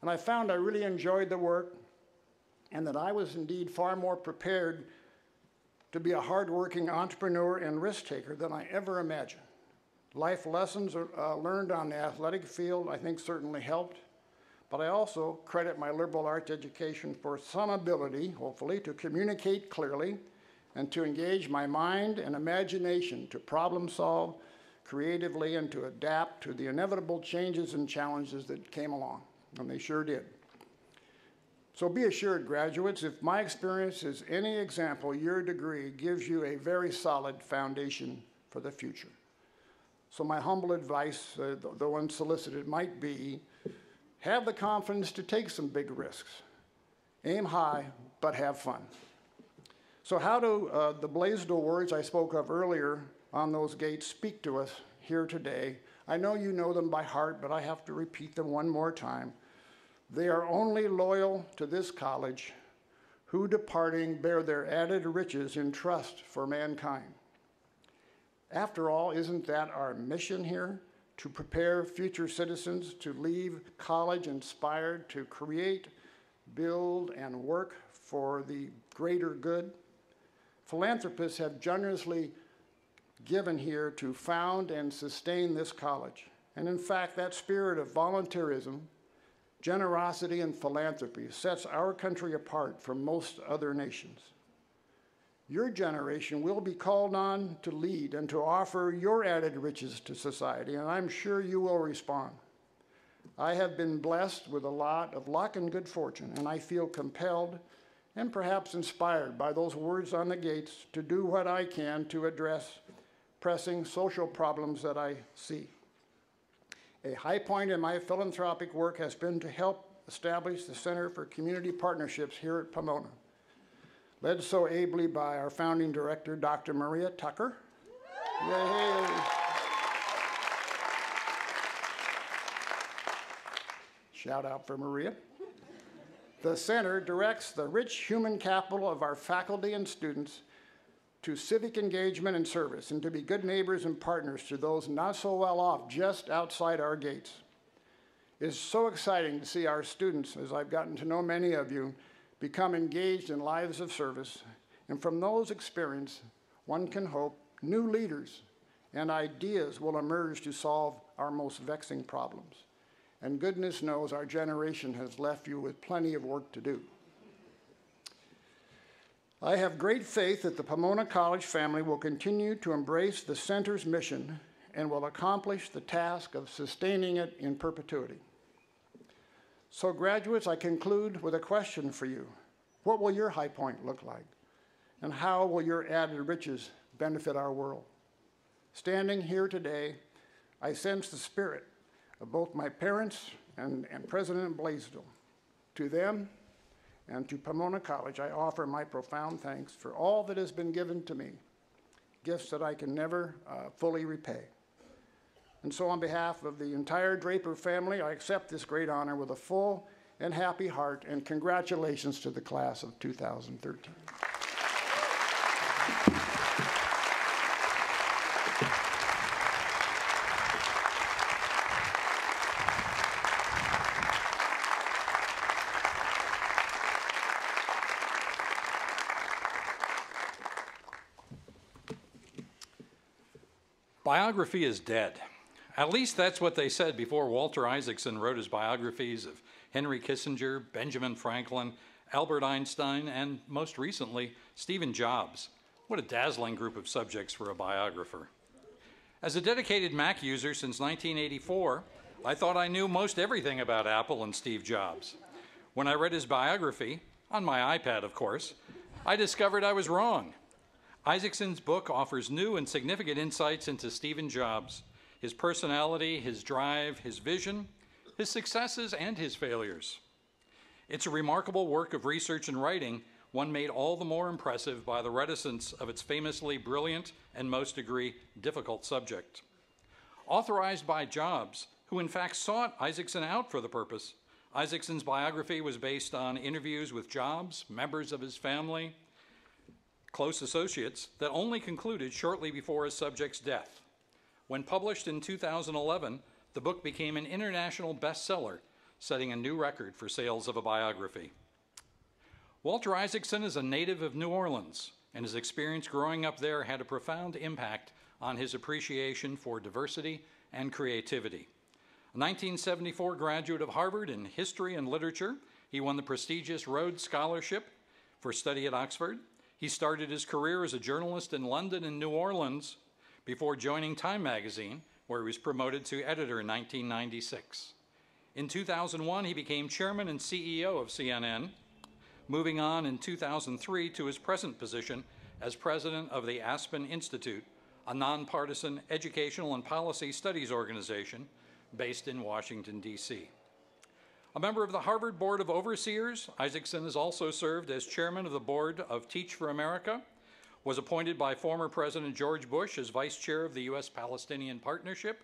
And I found I really enjoyed the work and that I was indeed far more prepared to be a hardworking entrepreneur and risk taker than I ever imagined. Life lessons learned on the athletic field, I think, certainly helped. But I also credit my liberal arts education for some ability, hopefully, to communicate clearly and to engage my mind and imagination to problem solve creatively and to adapt to the inevitable changes and challenges that came along, and they sure did. So be assured, graduates, if my experience is any example, your degree gives you a very solid foundation for the future. So my humble advice, though unsolicited, might be, have the confidence to take some big risks. Aim high, but have fun. So how do the Blaisdell words I spoke of earlier on those gates speak to us here today? I know you know them by heart, but I have to repeat them one more time. They are only loyal to this college who departing bear their added riches in trust for mankind. After all, isn't that our mission here? To prepare future citizens to leave college inspired to create, build, and work for the greater good? Philanthropists have generously given here to found and sustain this college. And in fact, that spirit of volunteerism, generosity, and philanthropy sets our country apart from most other nations. Your generation will be called on to lead and to offer your added riches to society, and I'm sure you will respond. I have been blessed with a lot of luck and good fortune, and I feel compelled and perhaps inspired by those words on the gates to do what I can to address pressing social problems that I see. A high point in my philanthropic work has been to help establish the Center for Community Partnerships here at Pomona, led so ably by our founding director, Dr. Maria Tucker. Yay! Shout out for Maria. The center directs the rich human capital of our faculty and students to civic engagement and service, and to be good neighbors and partners to those not so well off just outside our gates. It's so exciting to see our students, as I've gotten to know many of you, become engaged in lives of service And from those experiences, one can hope new leaders and ideas will emerge to solve our most vexing problems. And goodness knows our generation has left you with plenty of work to do. I have great faith that the Pomona College family will continue to embrace the center's mission and will accomplish the task of sustaining it in perpetuity. So graduates, I conclude with a question for you. What will your high point look like? And how will your added riches benefit our world? Standing here today, I sense the spirit of both my parents and President Blaisdell. To them and to Pomona College, I offer my profound thanks for all that has been given to me, gifts that I can never fully repay. And so on behalf of the entire Draper family, I accept this great honor with a full and happy heart, and congratulations to the class of 2013. Biography is dead. At least that's what they said before Walter Isaacson wrote his biographies of Henry Kissinger, Benjamin Franklin, Albert Einstein, and most recently, Stephen Jobs. What a dazzling group of subjects for a biographer. As a dedicated Mac user since 1984, I thought I knew most everything about Apple and Steve Jobs. When I read his biography, on my iPad of course, I discovered I was wrong. Isaacson's book offers new and significant insights into Stephen Jobs, his personality, his drive, his vision, his successes, and his failures. It's a remarkable work of research and writing, one made all the more impressive by the reticence of its famously brilliant and most degree difficult subject. Authorized by Jobs, who in fact sought Isaacson out for the purpose, Isaacson's biography was based on interviews with Jobs, members of his family, close associates, that only concluded shortly before his subject's death. When published in 2011, the book became an international bestseller, setting a new record for sales of a biography. Walter Isaacson is a native of New Orleans, and his experience growing up there had a profound impact on his appreciation for diversity and creativity. A 1974 graduate of Harvard in history and literature, he won the prestigious Rhodes Scholarship for study at Oxford. He started his career as a journalist in London and New Orleans before joining Time magazine, where he was promoted to editor in 1996. In 2001, he became chairman and CEO of CNN, moving on in 2003 to his present position as president of the Aspen Institute, a nonpartisan educational and policy studies organization based in Washington, D.C. A member of the Harvard Board of Overseers, Isaacson has also served as chairman of the board of Teach for America, was appointed by former President George Bush as vice chair of the U.S.-Palestinian Partnership,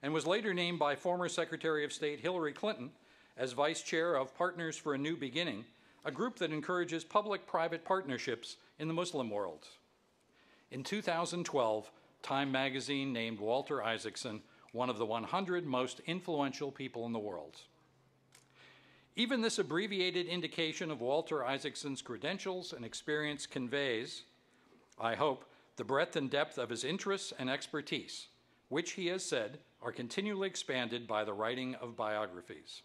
and was later named by former Secretary of State Hillary Clinton as vice chair of Partners for a New Beginning, a group that encourages public-private partnerships in the Muslim world. In 2012, Time magazine named Walter Isaacson one of the 100 most influential people in the world. Even this abbreviated indication of Walter Isaacson's credentials and experience conveys, I hope, the breadth and depth of his interests and expertise, which he has said are continually expanded by the writing of biographies.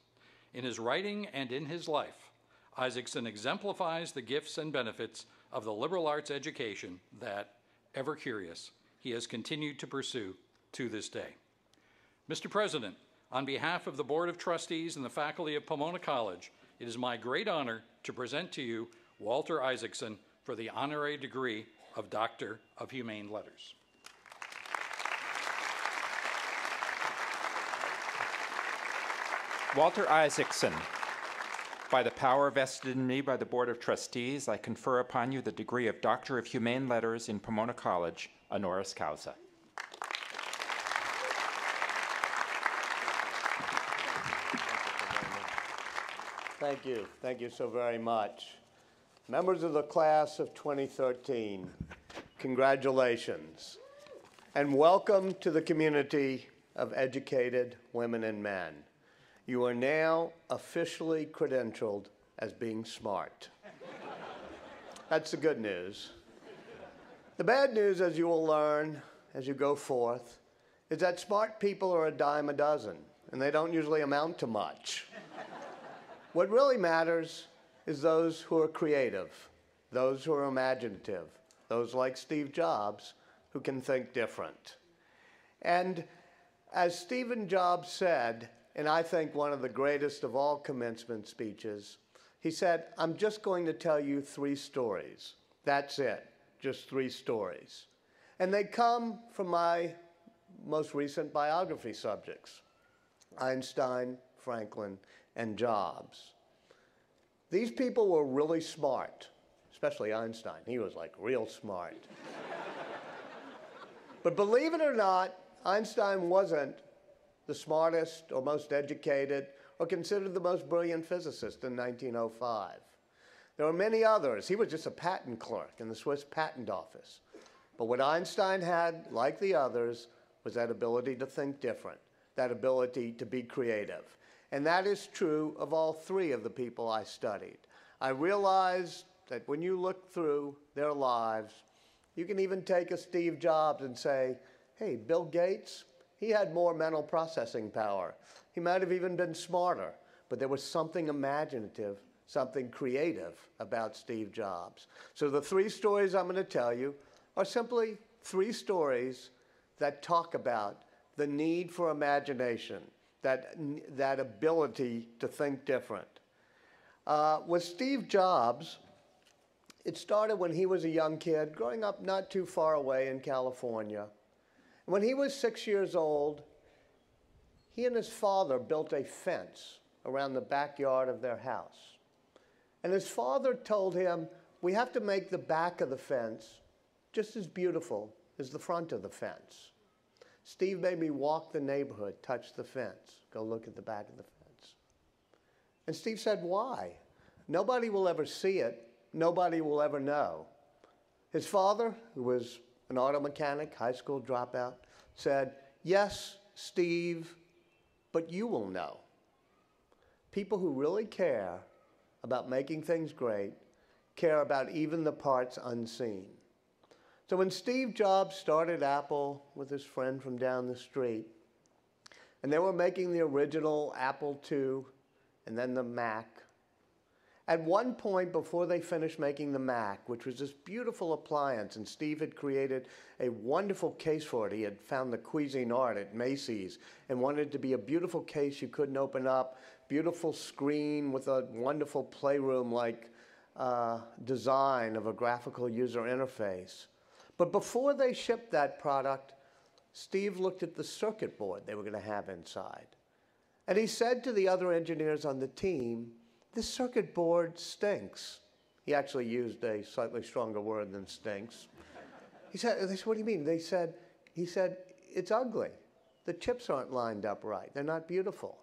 In his writing and in his life, Isaacson exemplifies the gifts and benefits of the liberal arts education that, ever curious, he has continued to pursue to this day. Mr. President, on behalf of the Board of Trustees and the faculty of Pomona College, it is my great honor to present to you Walter Isaacson for the honorary degree of Doctor of Humane Letters. Walter Isaacson, by the power vested in me by the Board of Trustees, I confer upon you the degree of Doctor of Humane Letters in Pomona College, honoris causa. Thank you. Thank you so very much. Members of the class of 2013, congratulations, and welcome to the community of educated women and men. You are now officially credentialed as being smart. That's the good news. The bad news, as you will learn as you go forth, is that smart people are a dime a dozen, and they don't usually amount to much. What really matters is those who are creative, those who are imaginative, those like Steve Jobs who can think different. And as Stephen Jobs said, and I think one of the greatest of all commencement speeches, he said, "I'm just going to tell you 3 stories. That's it, just 3 stories." And they come from my most recent biography subjects, Einstein, Franklin, and Jobs. These people were really smart, especially Einstein. He was like real smart. But believe it or not, Einstein wasn't the smartest or most educated or considered the most brilliant physicist in 1905. There were many others. He was just a patent clerk in the Swiss Patent Office. But what Einstein had, like the others, was that ability to think different, that ability to be creative. And that is true of all 3 of the people I studied. I realized that when you look through their lives, you can even take a Steve Jobs and say, hey, Bill Gates, he had more mental processing power. He might have even been smarter, but there was something imaginative, something creative about Steve Jobs. So the 3 stories I'm going to tell you are simply 3 stories that talk about the need for imagination, that ability to think different. With Steve Jobs, it started when he was a young kid, growing up not too far away in California. When he was 6 years old, he and his father built a fence around the backyard of their house. And his father told him, we have to make the back of the fence just as beautiful as the front of the fence. Steve made me walk the neighborhood, touch the fence, go look at the back of the fence. And Steve said, why? Nobody will ever see it. Nobody will ever know. His father, who was an auto mechanic, high school dropout, said, yes, Steve, but you will know. People who really care about making things great care about even the parts unseen. So when Steve Jobs started Apple with his friend from down the street, and they were making the original Apple II and then the Mac, at one point before they finished making the Mac, which was this beautiful appliance, and Steve had created a wonderful case for it. He had found the Cuisinart at Macy's and wanted it to be a beautiful case you couldn't open up, beautiful screen with a wonderful playroom-like design of a graphical user interface. But before they shipped that product, Steve looked at the circuit board they were going to have inside. And he said to the other engineers on the team, this circuit board stinks. He actually used a slightly stronger word than stinks. They said, what do you mean? He said, it's ugly. The chips aren't lined up right. They're not beautiful.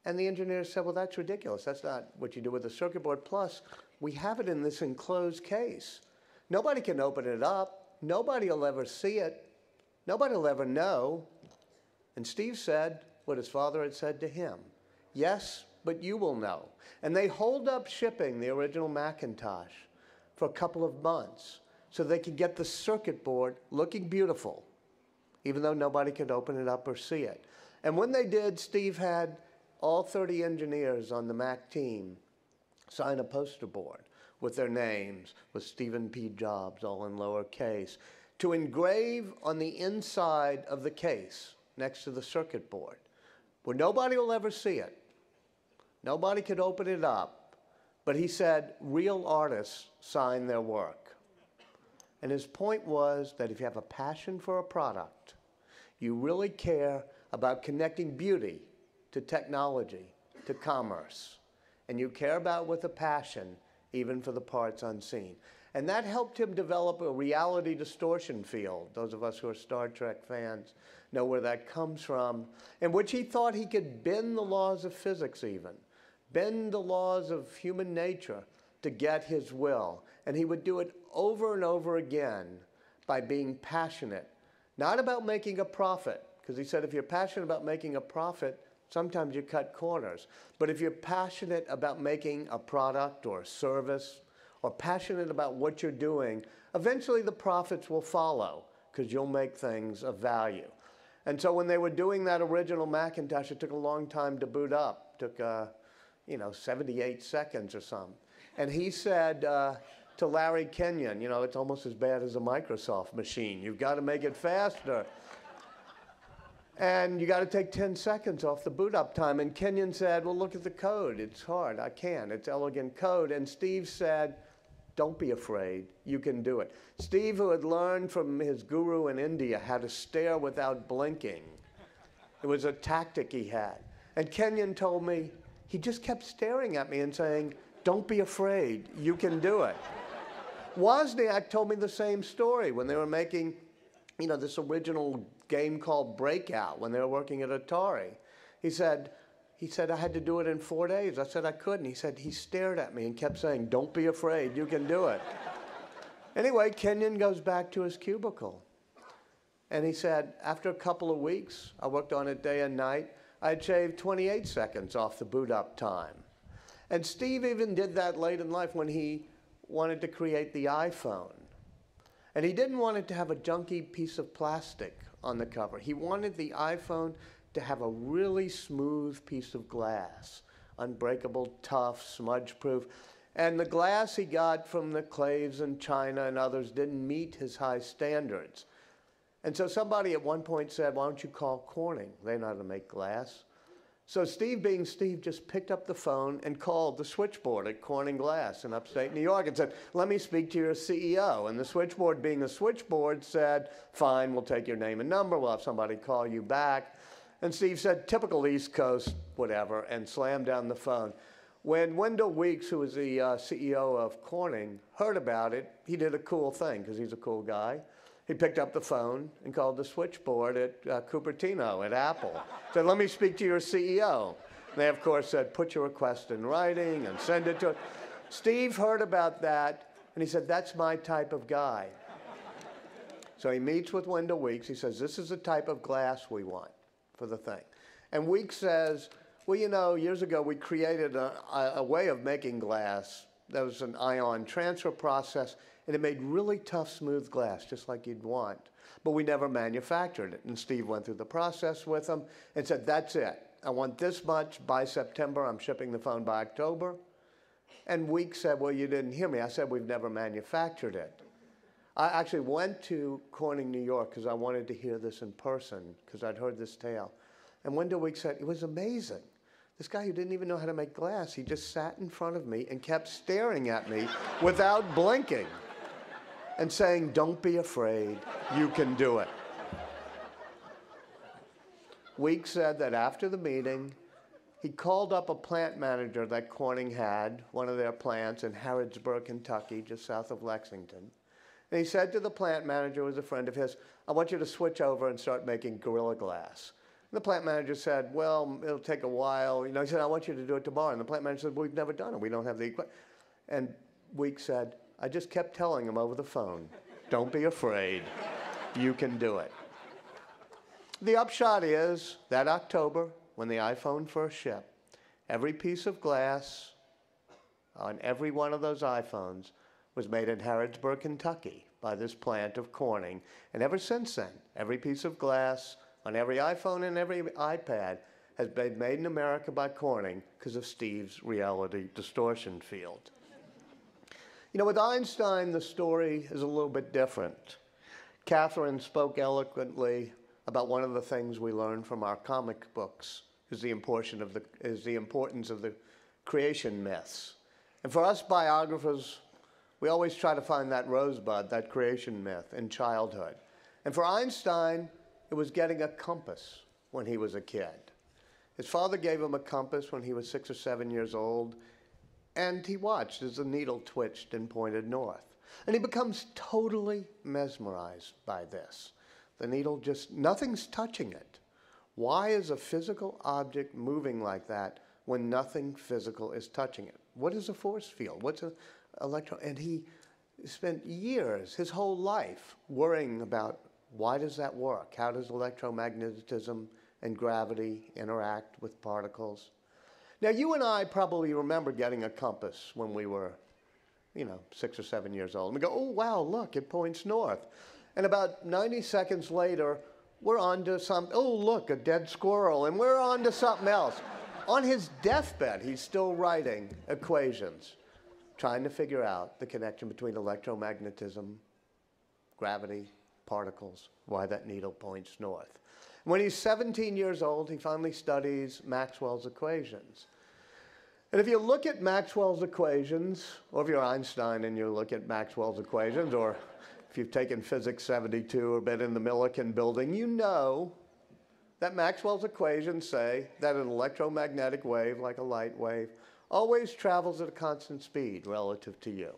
And the engineers said, well, that's ridiculous. That's not what you do with a circuit board. Plus, we have it in this enclosed case. Nobody can open it up. Nobody will ever see it. Nobody will ever know. And Steve said what his father had said to him. Yes, but you will know. And they hold up shipping the original Macintosh for a couple of months so they could get the circuit board looking beautiful, even though nobody could open it up or see it. And when they did, Steve had all 30 engineers on the Mac team sign a poster board with their names, with Stephen P. Jobs, all in lowercase, to engrave on the inside of the case next to the circuit board, where nobody will ever see it. Nobody could open it up. But he said, real artists sign their work. And his point was that if you have a passion for a product, you really care about connecting beauty to technology, to commerce, and you care about with a passion even for the parts unseen. And that helped him develop a reality distortion field. Those of us who are Star Trek fans know where that comes from, in which he thought he could bend the laws of physics even, bend the laws of human nature to get his will. And he would do it over and over again by being passionate, not about making a profit, because he said if you're passionate about making a profit, sometimes you cut corners. But if you're passionate about making a product or a service or passionate about what you're doing, eventually the profits will follow because you'll make things of value. And so when they were doing that original Macintosh, it took a long time to boot up. It took, 78 seconds or something. And he said to Larry Kenyon, it's almost as bad as a Microsoft machine. You've got to make it faster. And you got to take 10 seconds off the boot up time. And Kenyon said, well, look at the code. It's hard. I can. It's elegant code. And Steve said, don't be afraid. You can do it. Steve, who had learned from his guru in India how to stare without blinking, it was a tactic he had. And Kenyon told me, he just kept staring at me and saying, don't be afraid. You can do it. Wozniak told me the same story when they were making, this original game called Breakout when they were working at Atari. He said, I had to do it in 4 days. I said I couldn't. He said, he stared at me and kept saying, don't be afraid, you can do it. Anyway, Kenyon goes back to his cubicle. And he said, after a couple of weeks, I worked on it day and night, I'd shaved 28 seconds off the boot up time. And Steve even did that late in life when he wanted to create the iPhone. And he didn't want it to have a junky piece of plastic on the cover. He wanted the iPhone to have a really smooth piece of glass, unbreakable, tough, smudge-proof. And the glass he got from the Claves in China and others didn't meet his high standards. And so somebody at one point said, why don't you call Corning? They know how to make glass. So Steve, being Steve, just picked up the phone and called the switchboard at Corning Glass in upstate New York and said, let me speak to your CEO. And the switchboard, being a switchboard, said, fine, we'll take your name and number. We'll have somebody call you back. And Steve said, typical East Coast, whatever, and slammed down the phone. When Wendell Weeks, who was the CEO of Corning, heard about it, he did a cool thing, because he's a cool guy. He picked up the phone and called the switchboard at Cupertino at Apple. Said, let me speak to your CEO. They, of course, said, put your request in writing and send it to him. Steve heard about that, and he said, that's my type of guy. So he meets with Wendell Weeks. He says, this is the type of glass we want for the thing. And Weeks says, well, years ago we created a way of making glass. That was an ion transfer process, and it made really tough, smooth glass, just like you'd want. But we never manufactured it. And Steve went through the process with them and said, that's it. I want this much by September. I'm shipping the phone by October. And Weeks said, well, you didn't hear me. I said, we've never manufactured it. I actually went to Corning, New York, because I wanted to hear this in person, because I'd heard this tale. And Wendell Weeks said, it was amazing. This guy who didn't even know how to make glass, he just sat in front of me and kept staring at me without blinking and saying, don't be afraid, you can do it. Weeks said that after the meeting, he called up a plant manager that Corning had, one of their plants in Harrodsburg, Kentucky, just south of Lexington. And he said to the plant manager, who was a friend of his, I want you to switch over and start making Gorilla Glass. And the plant manager said, well, it'll take a while. He said, I want you to do it tomorrow. And the plant manager said, well, we've never done it. We don't have the equipment. And Weeks said, I just kept telling him over the phone, don't be afraid, you can do it. The upshot is that October, when the iPhone first shipped, every piece of glass on every one of those iPhones was made in Harrodsburg, Kentucky by this plant of Corning. And ever since then, every piece of glass on every iPhone and every iPad has been made in America by Corning because of Steve's reality distortion field. With Einstein, the story is a little bit different. Catherine spoke eloquently about one of the things we learned from our comic books is the importance of the creation myths. And for us biographers, we always try to find that rosebud, that creation myth in childhood. And for Einstein, it was getting a compass when he was a kid. His father gave him a compass when he was 6 or 7 years old, and he watched as the needle twitched and pointed north. And he becomes totally mesmerized by this. The needle nothing's touching it. Why is a physical object moving like that when nothing physical is touching it? What is a force field? What's an electron? And he spent years, his whole life, worrying about why does that work? How does electromagnetism and gravity interact with particles? Now, you and I probably remember getting a compass when we were 6 or 7 years old. And we go, oh, wow, look, it points north. And about 90 seconds later, we're on to oh, look, a dead squirrel, and we're on to something else. On his deathbed, he's still writing equations, trying to figure out the connection between electromagnetism, gravity, particles, why that needle points north. When he's 17 years old, he finally studies Maxwell's equations. And if you look at Maxwell's equations, or if you're Einstein and you look at Maxwell's equations, or if you've taken Physics 72 or been in the Millikan building, you know that Maxwell's equations say that an electromagnetic wave, like a light wave, always travels at a constant speed relative to you.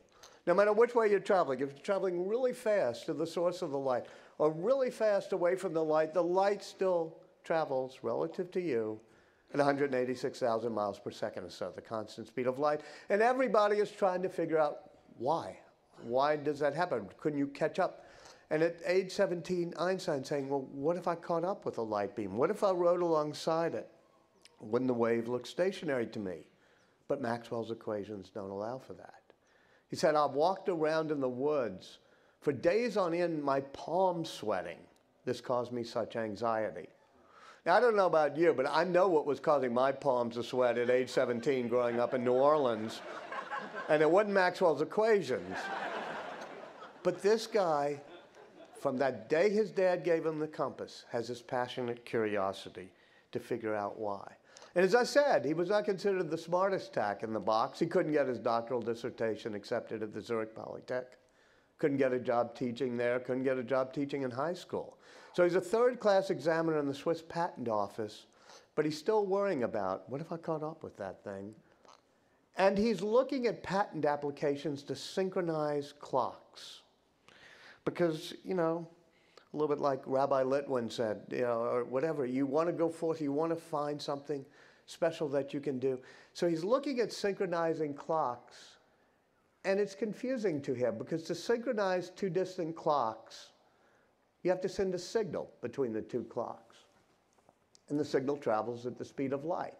No matter which way you're traveling, if you're traveling really fast to the source of the light, or really fast away from the light still travels relative to you at 186,000 miles per second or so, the constant speed of light. And everybody is trying to figure out why. Why does that happen? Couldn't you catch up? And at age 17, Einstein's saying, well, what if I caught up with a light beam? What if I rode alongside it? Wouldn't the wave look stationary to me? But Maxwell's equations don't allow for that. He said, I've walked around in the woods for days on end, my palms sweating. This caused me such anxiety. Now, I don't know about you, but I know what was causing my palms to sweat at age 17 growing up in New Orleans. And it wasn't Maxwell's equations. But this guy, from that day his dad gave him the compass, has this passionate curiosity to figure out why. And as I said, he was not considered the smartest tack in the box. He couldn't get his doctoral dissertation accepted at the Zurich Polytech. Couldn't get a job teaching there, couldn't get a job teaching in high school. So he's a third-class examiner in the Swiss Patent Office, but he's still worrying about, what if I caught up with that thing? And he's looking at patent applications to synchronize clocks. Because, a little bit like Rabbi Litwin said, or whatever, you want to go forth, you want to find something special that you can do. So he's looking at synchronizing clocks, and it's confusing to him because to synchronize two distant clocks, you have to send a signal between the two clocks. And the signal travels at the speed of light.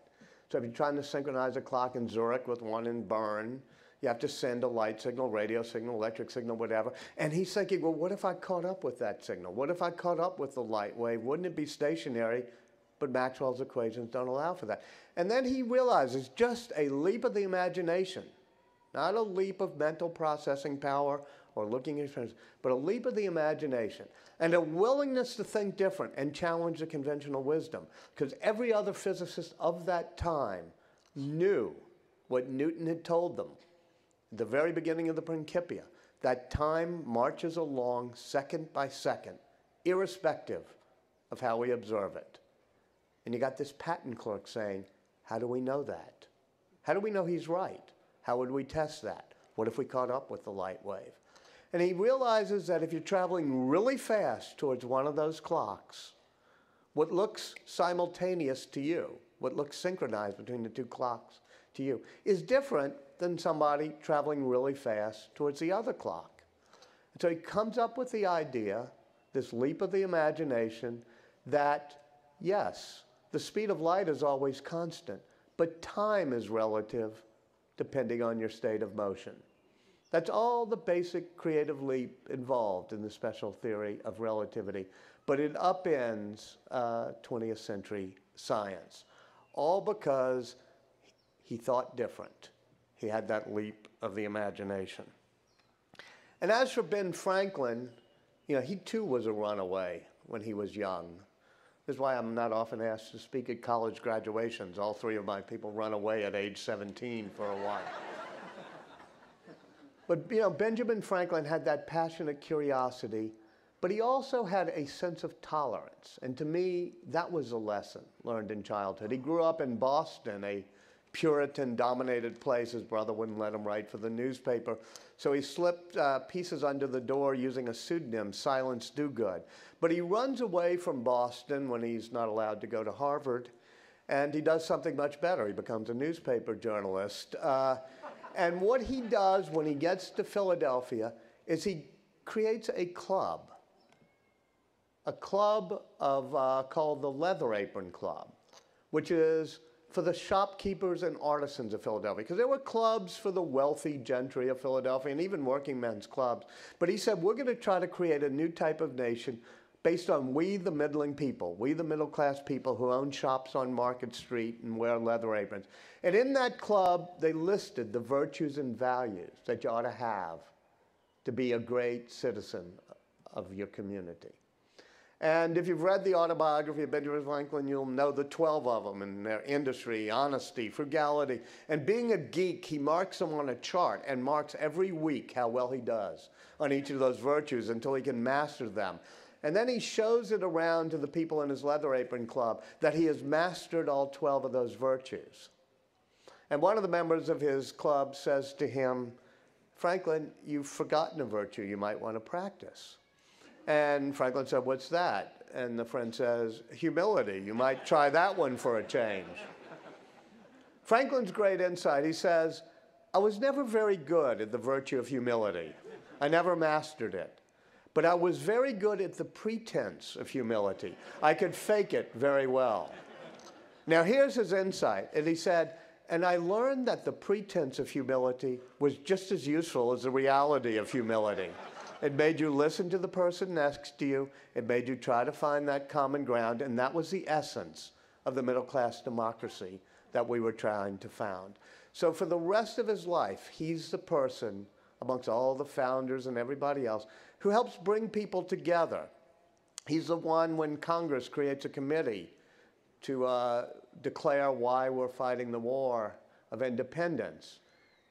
So if you're trying to synchronize a clock in Zurich with one in Bern, you have to send a light signal, radio signal, electric signal, whatever. And he's thinking, well, what if I caught up with that signal? What if I caught up with the light wave? Wouldn't it be stationary? But Maxwell's equations don't allow for that. And then he realizes just a leap of the imagination, not a leap of mental processing power or looking at things, but a leap of the imagination and a willingness to think different and challenge the conventional wisdom. Because every other physicist of that time knew what Newton had told them at the very beginning of the Principia, that time marches along second by second, irrespective of how we observe it. And you got this patent clerk saying, how do we know that? How do we know he's right? How would we test that? What if we caught up with the light wave? And he realizes that if you're traveling really fast towards one of those clocks, what looks simultaneous to you, what looks synchronized between the two clocks to you, is different than somebody traveling really fast towards the other clock. And so he comes up with the idea, this leap of the imagination, that yes, the speed of light is always constant, but time is relative depending on your state of motion. That's all the basic creative leap involved in the special theory of relativity, but it upends 20th century science, all because he thought different. He had that leap of the imagination. And as for Ben Franklin, he too was a runaway when he was young. This is why I'm not often asked to speak at college graduations. All three of my people run away at age 17 for a while. But Benjamin Franklin had that passionate curiosity, but he also had a sense of tolerance. And to me, that was a lesson learned in childhood. He grew up in Boston, a Puritan-dominated place. His brother wouldn't let him write for the newspaper. So he slipped pieces under the door using a pseudonym, Silence Dogood. But he runs away from Boston when he's not allowed to go to Harvard, and he does something much better. He becomes a newspaper journalist. And what he does when he gets to Philadelphia is he creates a club of called the Leather Apron Club, which is for the shopkeepers and artisans of Philadelphia, because there were clubs for the wealthy gentry of Philadelphia and even working men's clubs. But he said, we're going to try to create a new type of nation based on we, the middling people, we, the middle-class people who own shops on Market Street and wear leather aprons. And in that club, they listed the virtues and values that you ought to have to be a great citizen of your community. And if you've read the autobiography of Benjamin Franklin, you'll know the 12 of them in their industry, honesty, frugality. And being a geek, he marks them on a chart and marks every week how well he does on each of those virtues until he can master them. And then he shows it around to the people in his leather apron club that he has mastered all 12 of those virtues. And one of the members of his club says to him, Franklin, you've forgotten a virtue you might want to practice. And Franklin said, what's that? And the friend says, humility. You might try that one for a change. Franklin's great insight, he says, I was never very good at the virtue of humility. I never mastered it. But I was very good at the pretense of humility. I could fake it very well. Now here's his insight. And he said, and I learned that the pretense of humility was just as useful as the reality of humility. It made you listen to the person next to you. It made you try to find that common ground. And that was the essence of the middle-class democracy that we were trying to found. So for the rest of his life, he's the person, amongst all the founders and everybody else, who helps bring people together. He's the one when Congress creates a committee to declare why we're fighting the war of independence.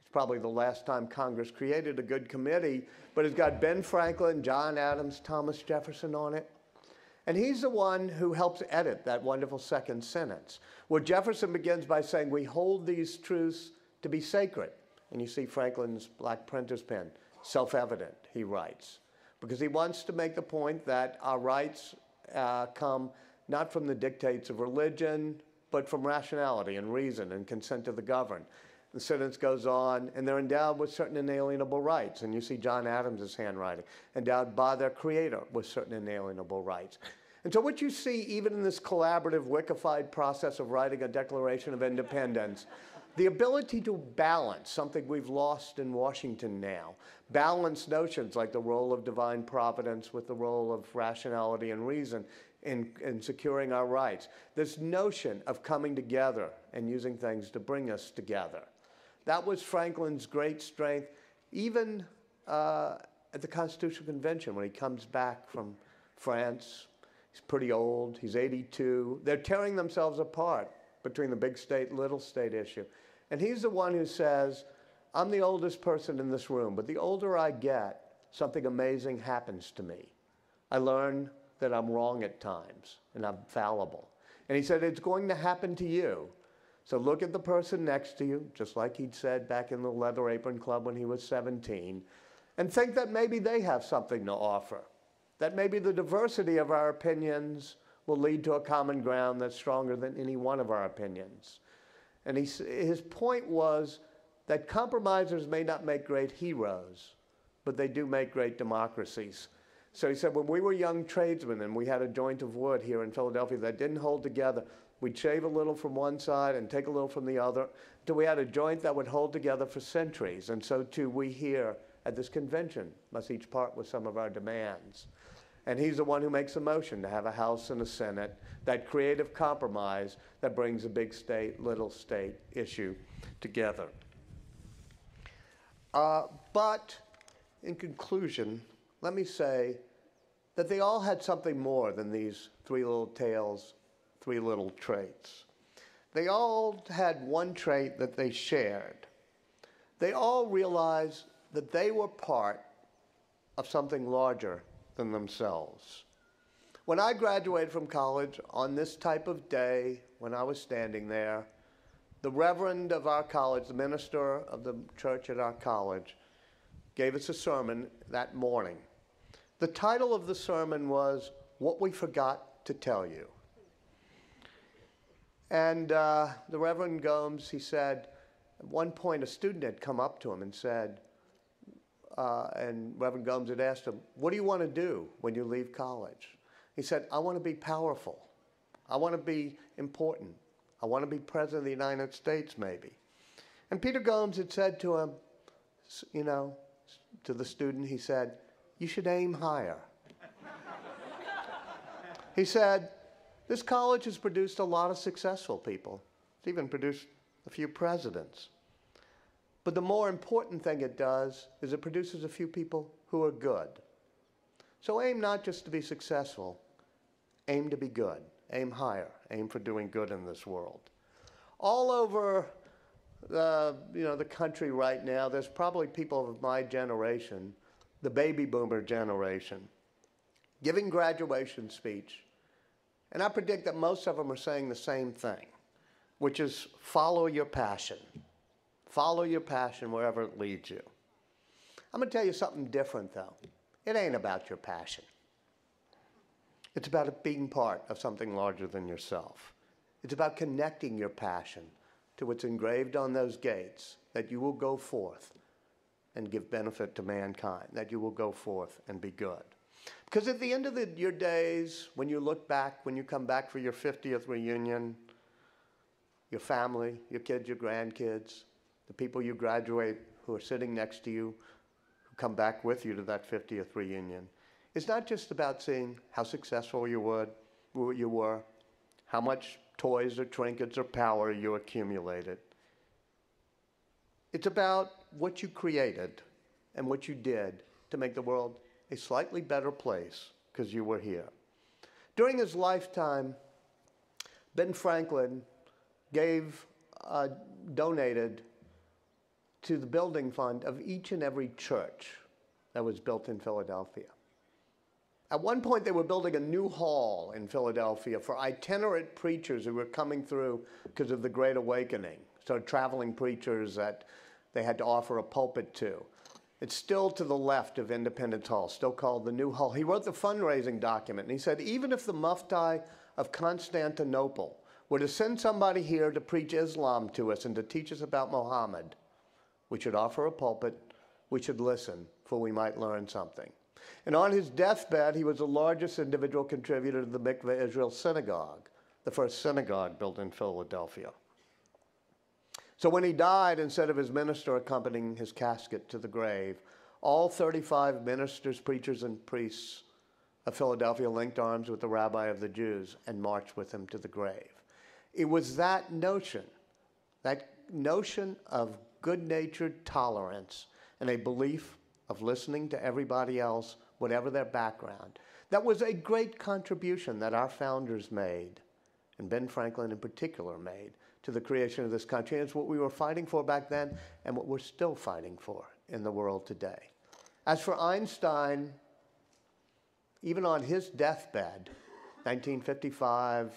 It's probably the last time Congress created a good committee, but it's got Ben Franklin, John Adams, Thomas Jefferson on it. And he's the one who helps edit that wonderful second sentence, where Jefferson begins by saying, we hold these truths to be sacred. And you see Franklin's black printer's pen, self-evident, he writes, because he wants to make the point that our rights come not from the dictates of religion, but from rationality and reason and consent of the governed. The sentence goes on, and they're endowed with certain inalienable rights. And you see John Adams' handwriting, endowed by their creator with certain inalienable rights. And so what you see, even in this collaborative, wickified process of writing a Declaration of Independence, the ability to balance something we've lost in Washington now, balance notions like the role of divine providence with the role of rationality and reason in securing our rights. This notion of coming together and using things to bring us together. That was Franklin's great strength, even at the Constitutional Convention when he comes back from France. He's pretty old, he's 82. They're tearing themselves apart between the big state, little state issue. And he's the one who says, I'm the oldest person in this room, but the older I get, something amazing happens to me. I learn that I'm wrong at times, and I'm fallible. And he said, it's going to happen to you. So look at the person next to you, just like he'd said back in the Leather Apron Club when he was 17, and think that maybe they have something to offer, that maybe the diversity of our opinions will lead to a common ground that's stronger than any one of our opinions. And his point was that compromisers may not make great heroes, but they do make great democracies. So he said, when we were young tradesmen and we had a joint of wood here in Philadelphia that didn't hold together, we'd shave a little from one side and take a little from the other until we had a joint that would hold together for centuries. And so too we here at this convention must each part with some of our demands. And he's the one who makes the motion to have a House and a Senate, that creative compromise that brings a big state, little state issue together. But in conclusion, let me say that they all had something more than these three little tales, three little traits. They all had one trait that they shared. They all realized that they were part of something larger than themselves. When I graduated from college on this type of day, when I was standing there, the reverend of our college, the minister of the church at our college, gave us a sermon that morning. The title of the sermon was, What We Forgot to Tell You. And the Reverend Gomes, he said, at one point a student had come up to him and said, and Reverend Gomes had asked him, what do you want to do when you leave college? He said, I want to be powerful. I want to be important. I want to be president of the United States, maybe. And Peter Gomes had said to him, you know, to the student, he said, you should aim higher. He said, this college has produced a lot of successful people. It's even produced a few presidents. But the more important thing it does is it produces a few people who are good. So aim not just to be successful, aim to be good. Aim higher. Aim for doing good in this world. All over the country right now, there's probably people of my generation, the baby boomer generation, giving graduation speech. And I predict that most of them are saying the same thing, which is follow your passion. Follow your passion wherever it leads you. I'm going to tell you something different, though. It ain't about your passion. It's about it being part of something larger than yourself. It's about connecting your passion to what's engraved on those gates, that you will go forth and give benefit to mankind, that you will go forth and be good. Because at the end of your days, when you look back, when you come back for your 50th reunion, your family, your kids, your grandkids, the people you graduate who are sitting next to you, who come back with you to that 50th reunion, it's not just about seeing how successful you were, how much toys or trinkets or power you accumulated. It's about what you created and what you did to make the world a slightly better place because you were here. During his lifetime, Ben Franklin donated to the building fund of each and every church that was built in Philadelphia. At one point, they were building a new hall in Philadelphia for itinerant preachers who were coming through because of the Great Awakening. So traveling preachers that they had to offer a pulpit to. It's still to the left of Independence Hall, still called the New Hall. He wrote the fundraising document, and he said, even if the Mufti of Constantinople were to send somebody here to preach Islam to us and to teach us about Muhammad, we should offer a pulpit, we should listen, for we might learn something. And on his deathbed, he was the largest individual contributor to the Mikveh Israel Synagogue, the first synagogue built in Philadelphia. So when he died, instead of his minister accompanying his casket to the grave, all 35 ministers, preachers, and priests of Philadelphia linked arms with the rabbi of the Jews and marched with him to the grave. It was that notion of good-natured tolerance and a belief of listening to everybody else, whatever their background, that was a great contribution that our founders made, and Ben Franklin in particular made, to the creation of this country. And it's what we were fighting for back then and what we're still fighting for in the world today. As for Einstein, even on his deathbed, 1955,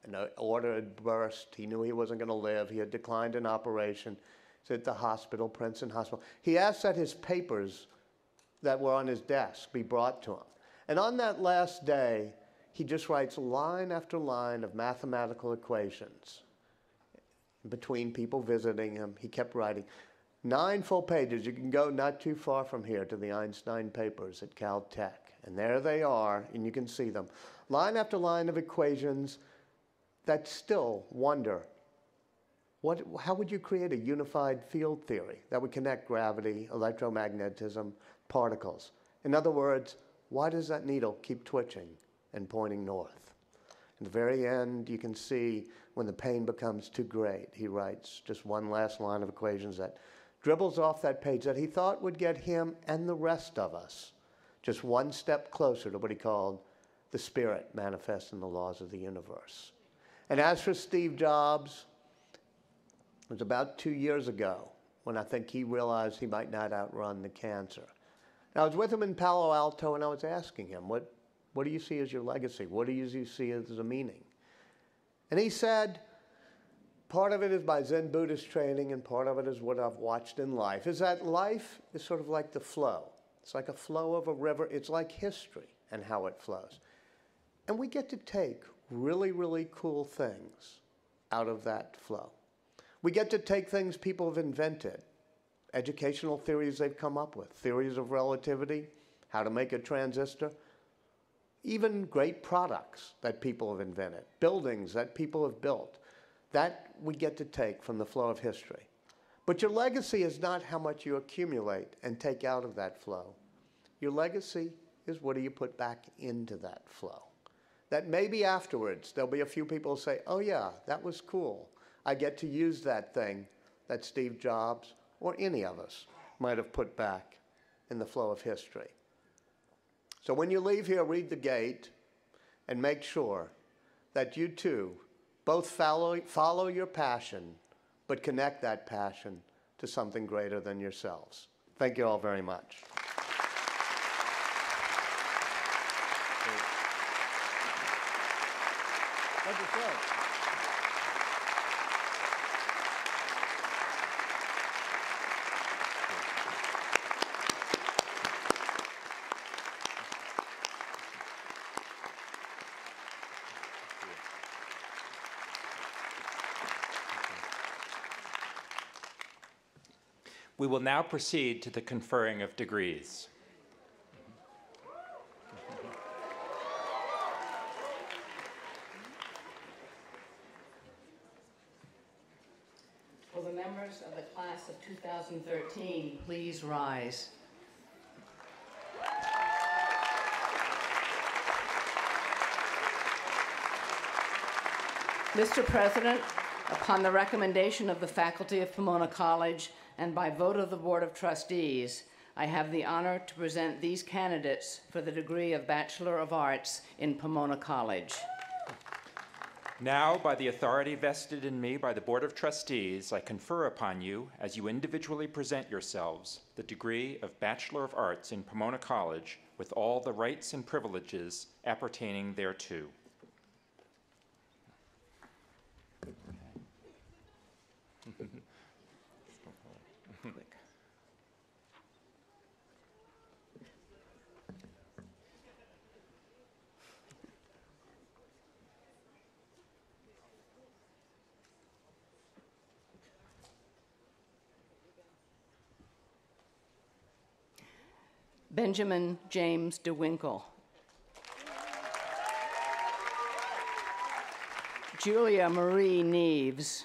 an order had burst. He knew he wasn't going to live. He had declined an operation. He's at the hospital, Princeton Hospital. He asked that his papers that were on his desk be brought to him. And on that last day, he just writes line after line of mathematical equations. Between people visiting him, he kept writing 9 full pages. You can go not too far from here to the Einstein papers at Caltech. And there they are, and you can see them. Line after line of equations that still wonder, how would you create a unified field theory that would connect gravity, electromagnetism, particles? In other words, why does that needle keep twitching and pointing north? At the very end, you can see when the pain becomes too great, he writes just one last line of equations that dribbles off that page that he thought would get him and the rest of us just one step closer to what he called the spirit manifest in the laws of the universe. And as for Steve Jobs, it was about 2 years ago when I think he realized he might not outrun the cancer. And I was with him in Palo Alto, and I was asking him, what do you see as your legacy? What do you see as a meaning? And he said, part of it is my Zen Buddhist training, and part of it is what I've watched in life, is that life is sort of like the flow. It's like a flow of a river. It's like history and how it flows. And we get to take really, really cool things out of that flow. We get to take things people have invented, educational theories they've come up with, theories of relativity, how to make a transistor, even great products that people have invented, buildings that people have built, That we get to take from the flow of history. But your legacy is not how much you accumulate and take out of that flow. Your legacy is what do you put back into that flow. That maybe afterwards there'll be a few people who say, oh yeah, that was cool. I get to use that thing that Steve Jobs or any of us might have put back in the flow of history. So when you leave here, read the gate and make sure that you too both follow your passion, but connect that passion to something greater than yourselves. Thank you all very much. What'd you say? We will now proceed to the conferring of degrees. Will the members of the class of 2013 please rise? Mr. President, upon the recommendation of the faculty of Pomona College and by vote of the Board of Trustees, I have the honor to present these candidates for the degree of Bachelor of Arts in Pomona College. Now, by the authority vested in me by the Board of Trustees, I confer upon you, as you individually present yourselves, the degree of Bachelor of Arts in Pomona College with all the rights and privileges appertaining thereto. Benjamin James DeWinkle. Julia Marie Neves.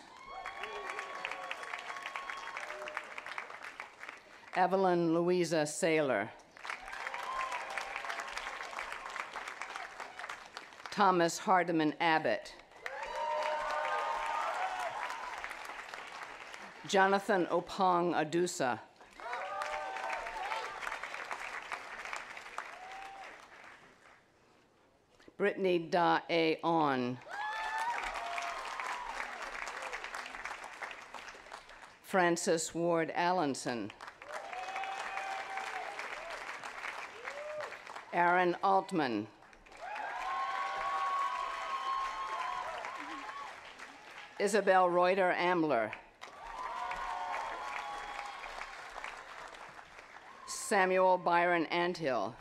Evelyn Louisa Saylor. Thomas Hardiman Abbott. Jonathan Opong Adusa. Brittany Da A. On. Francis Ward Allenson. Aaron Altman. Isabel Reuter Ambler. Samuel Byron Anthill.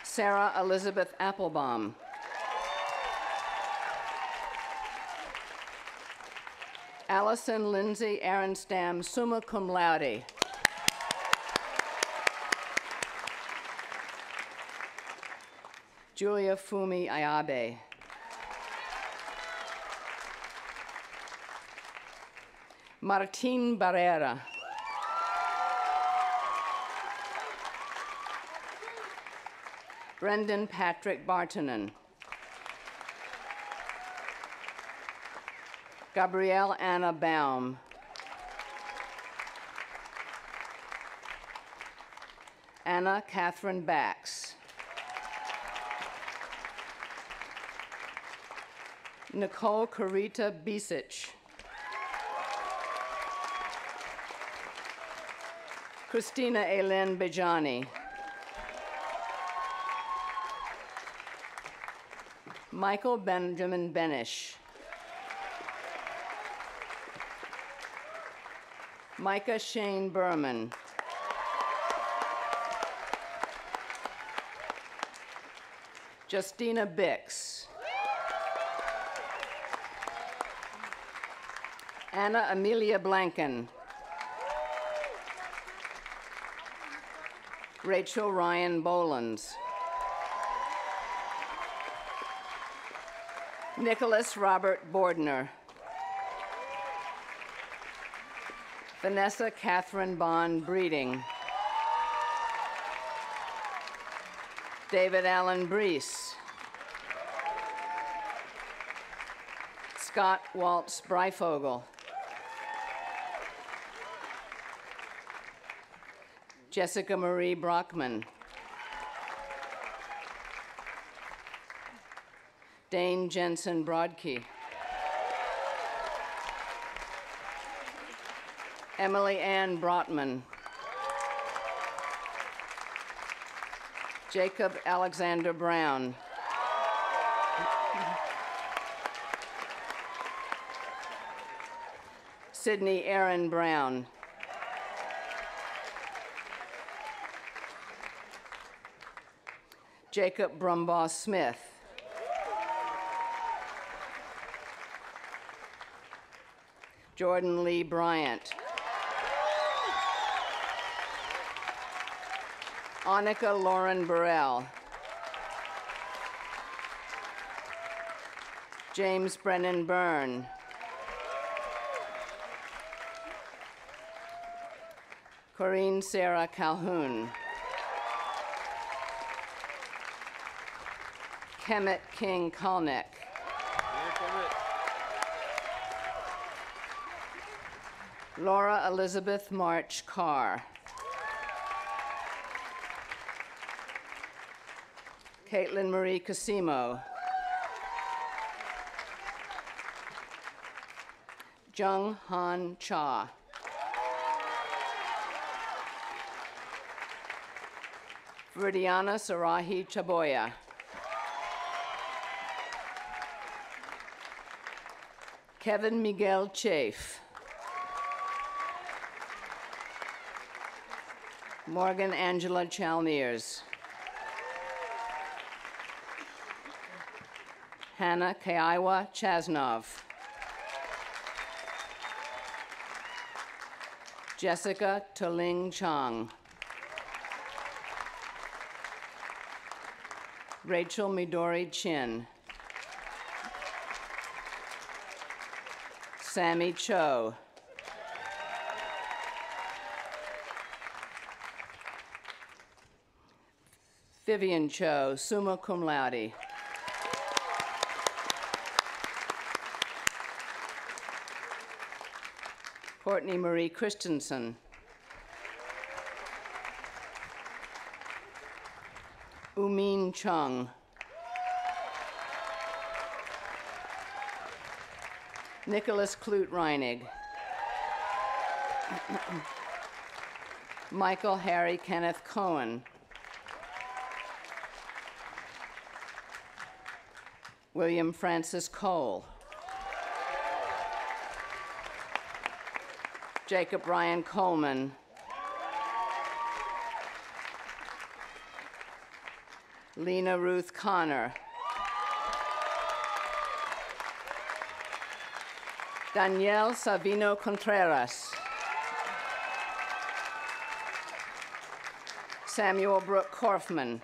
Sarah Elizabeth Applebaum. Allison Lindsay Aronstam, summa cum laude. Julia Fumi Ayabe. Martin Barrera. Brendan Patrick Bartonen. Gabrielle Anna Baum. Anna Catherine Bax. Nicole Carita Bisic. Christina Elen Bejani. Michael Benjamin Benish. Micah Shane Berman. Justina Bix. Anna Amelia Blanken. Rachel Ryan Bolins. Nicholas Robert Bordner. Vanessa Catherine Bond Breeding. David Allen Brees. Scott Waltz Breifogel. Jessica Marie Brockman. Dane Jensen Brodkey. Emily Ann Brotman. Jacob Alexander Brown. Sydney Aaron Brown. Jacob Brumbaugh Smith. Jordan Lee Bryant. Annika Lauren Burrell. James Brennan Byrne. Corinne Sarah Calhoun. Kemet King Kalnick. Laura Elizabeth March Carr. Caitlin Marie Casimo. Jung Han Cha. Viridiana Sarahi Chaboya. Kevin Miguel Chafe. Morgan Angela Chalmers. Hannah Kaiwa Chasnov. Jessica Toling Chong. Rachel Midori Chin. Sammy Cho. Vivian Cho, summa cum laude. Courtney Marie Christensen. Umin Chung. Nicholas Clute Reinig. Michael Harry Kenneth Cohen. William Francis Cole. Jacob Ryan Coleman. Lena Ruth Connor. Danielle Savino Contreras. Samuel Brooke Korfman.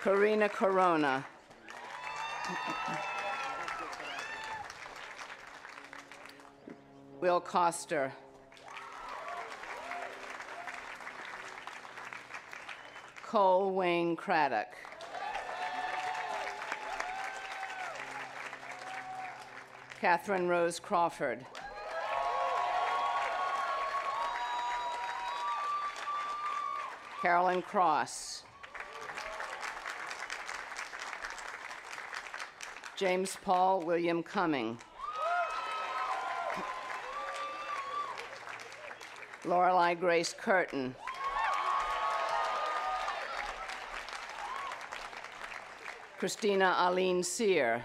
Karina Corona. Will Coster. Cole Wayne Craddock. Catherine Rose Crawford. Carolyn Cross. James Paul William Cumming. Lorelei Grace Curtin. Christina Aline Sear.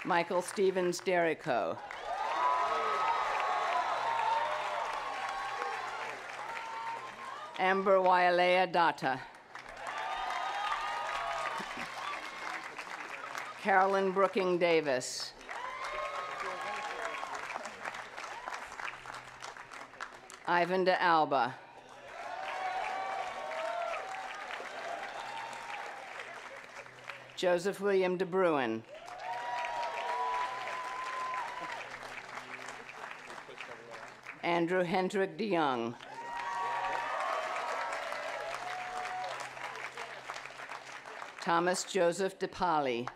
Michael Stevens Derrico. Amber Wailea Data. Carolyn Brooking Davis. Ivan de Alba. Joseph William de Bruin. Andrew Hendrick de Young. Thomas Joseph de Pali.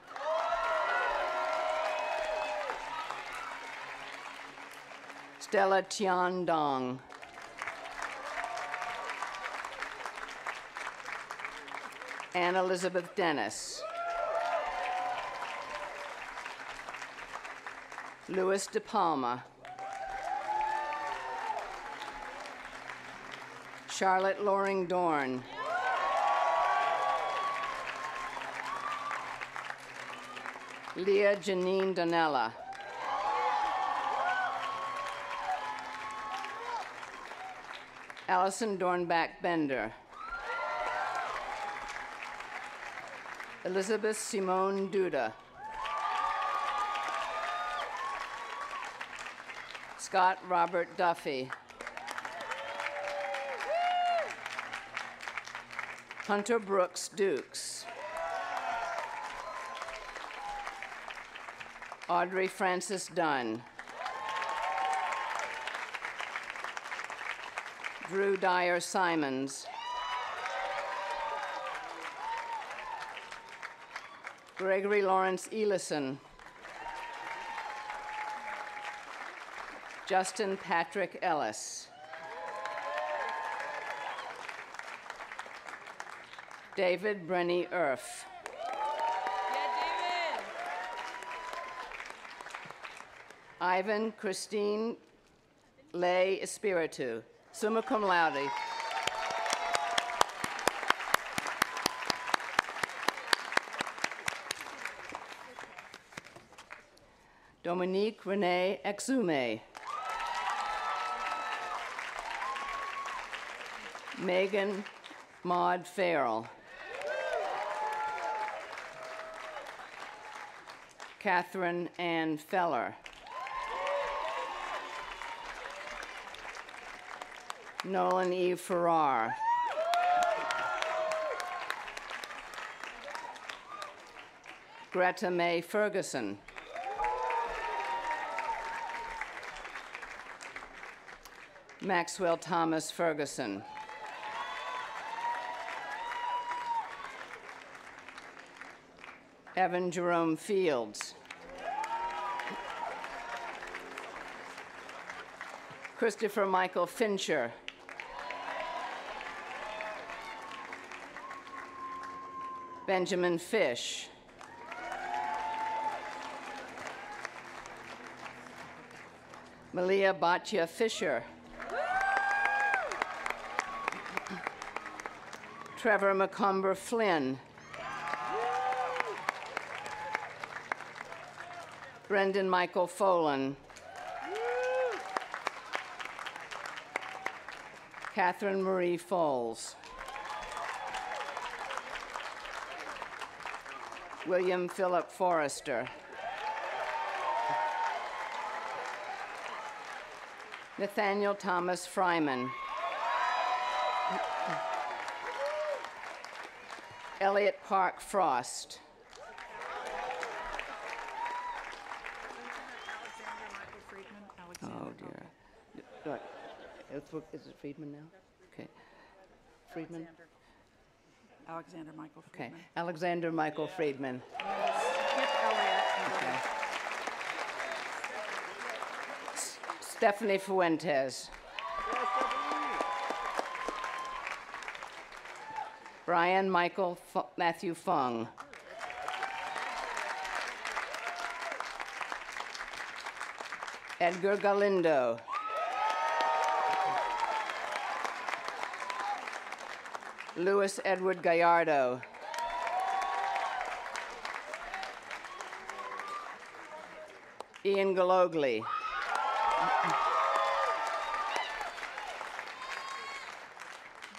Stella Tian Dong. Anne Elizabeth Dennis. Louis De Palma. Charlotte Loring Dorn. Leah Janine Donella. Allison Dornback Bender. Elizabeth Simone Duda. Scott Robert Duffy. Hunter Brooks Dukes. Audrey Francis Dunn. Drew Dyer Simons. Gregory Lawrence Elison. Justin Patrick Ellis. David Brenny Erf. Ivan Christine Lay Espiritu, summa cum laude. Dominique Renee Exume. Megan Maud Farrell. Catherine Ann Feller. Nolan E. Farrar. Greta May Ferguson. Maxwell Thomas Ferguson. Evan Jerome Fields. Christopher Michael Fincher. Benjamin Fish. Malia Batya Fisher. Trevor McCumber Flynn. Brendan Michael Folan. Catherine Marie Foles. William Philip Forrester. Nathaniel Thomas Fryman. Elliot Park Frost. Oh dear. Is it Friedman now? Okay. Friedman? Alexander Michael Friedman. Okay. Alexander Michael Friedman. Skip Elliott. Okay. Stephanie Fuentes. Brian Michael Matthew Fung. Edgar Galindo. Louis Edward Gallardo. Ian Galogly.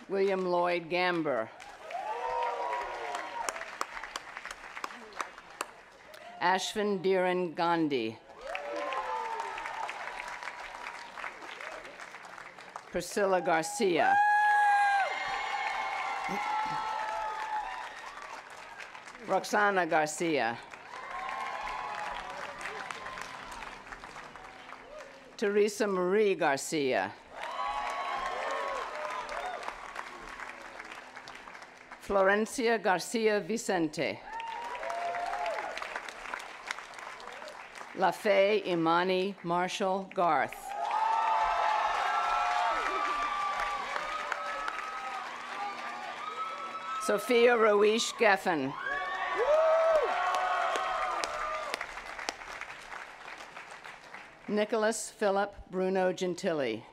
William Lloyd Gamber. Ashvin Dhiren Gandhi. Priscilla Garcia. Roxana Garcia. Teresa Marie Garcia. Florencia Garcia Vicente. Lafe Imani Marshall Garth. Sophia Ruiz Geffen. Nicholas Philip Bruno Gentili.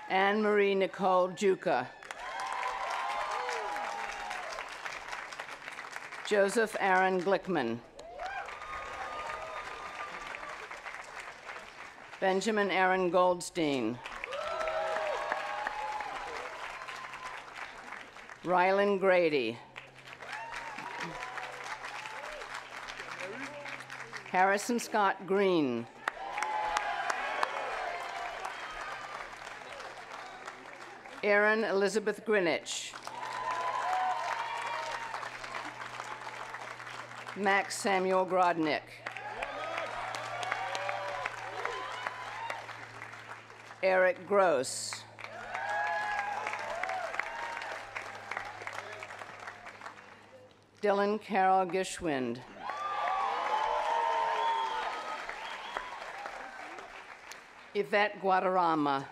Anne-Marie Nicole Juca. Joseph Aaron Glickman. Benjamin Aaron Goldstein. Rylan Grady. Harrison Scott Green. Erin Elizabeth Greenwich. Max Samuel Grodnick. Eric Gross. Dylan Carroll Gishwind. Yvette Guadarrama.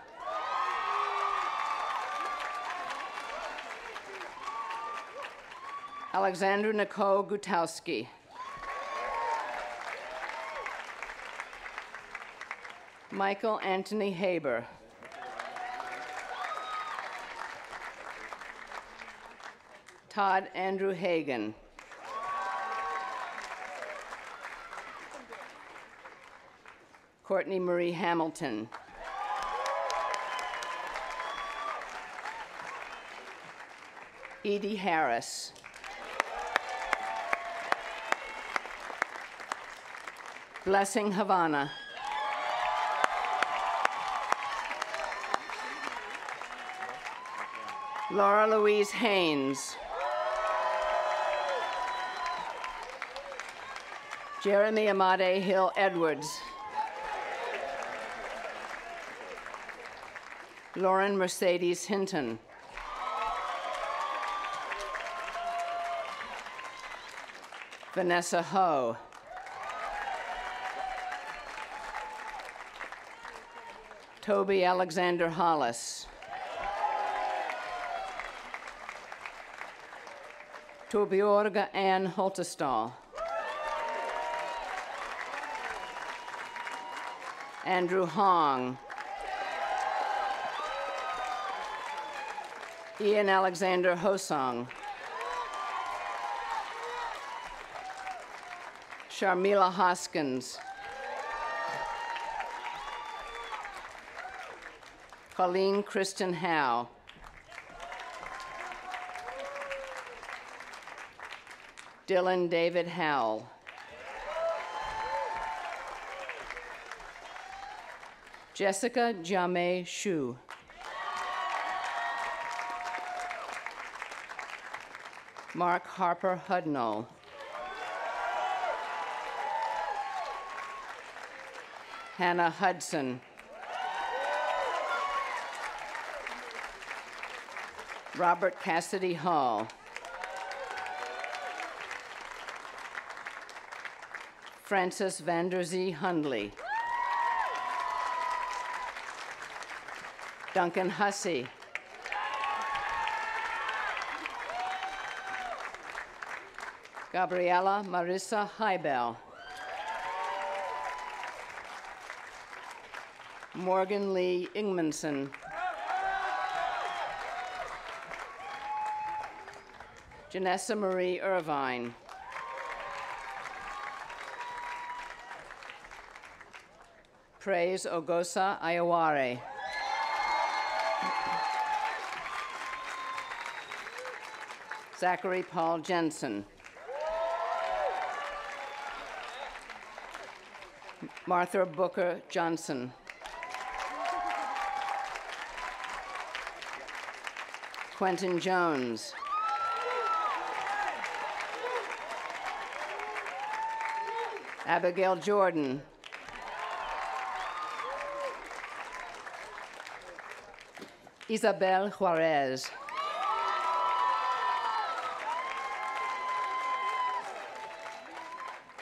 Alexandra Nicole Gutowski. Michael Anthony Haber. Todd Andrew Hagan. Courtney Marie Hamilton. Edie Harris. Blessing Havana. Laura Louise Haynes. Jeremy Amade Hill Edwards. Lauren Mercedes Hinton. Vanessa Ho. Toby Alexander Hollis. Torbjorga Ann Holtestall. Andrew Hong. Ian Alexander Hosong. Sharmila Hoskins. Colleen Kristen Howe. Dylan David Howell. Jessica Jame Shu. Mark Harper Hudnall. Hannah Hudson. Robert Cassidy Hall. Francis Vanderzee Hundley. Duncan Hussey. Gabriella Marissa Heibel. Morgan Lee Ingmanson. Janessa Marie Irvine. Praise Ogosa Ayaware. Zachary Paul Jensen. Martha Booker Johnson. Quentin Jones. Abigail Jordan. Isabel Juarez.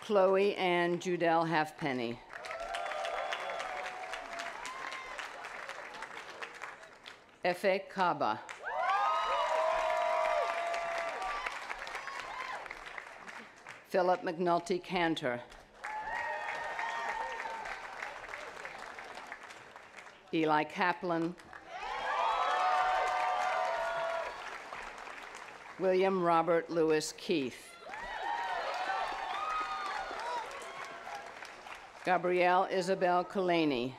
Chloe Ann Judell Halfpenny. Efe Kaba. Philip McNulty Cantor. Eli Kaplan. William Robert Lewis Keith. Gabrielle Isabel Kalani.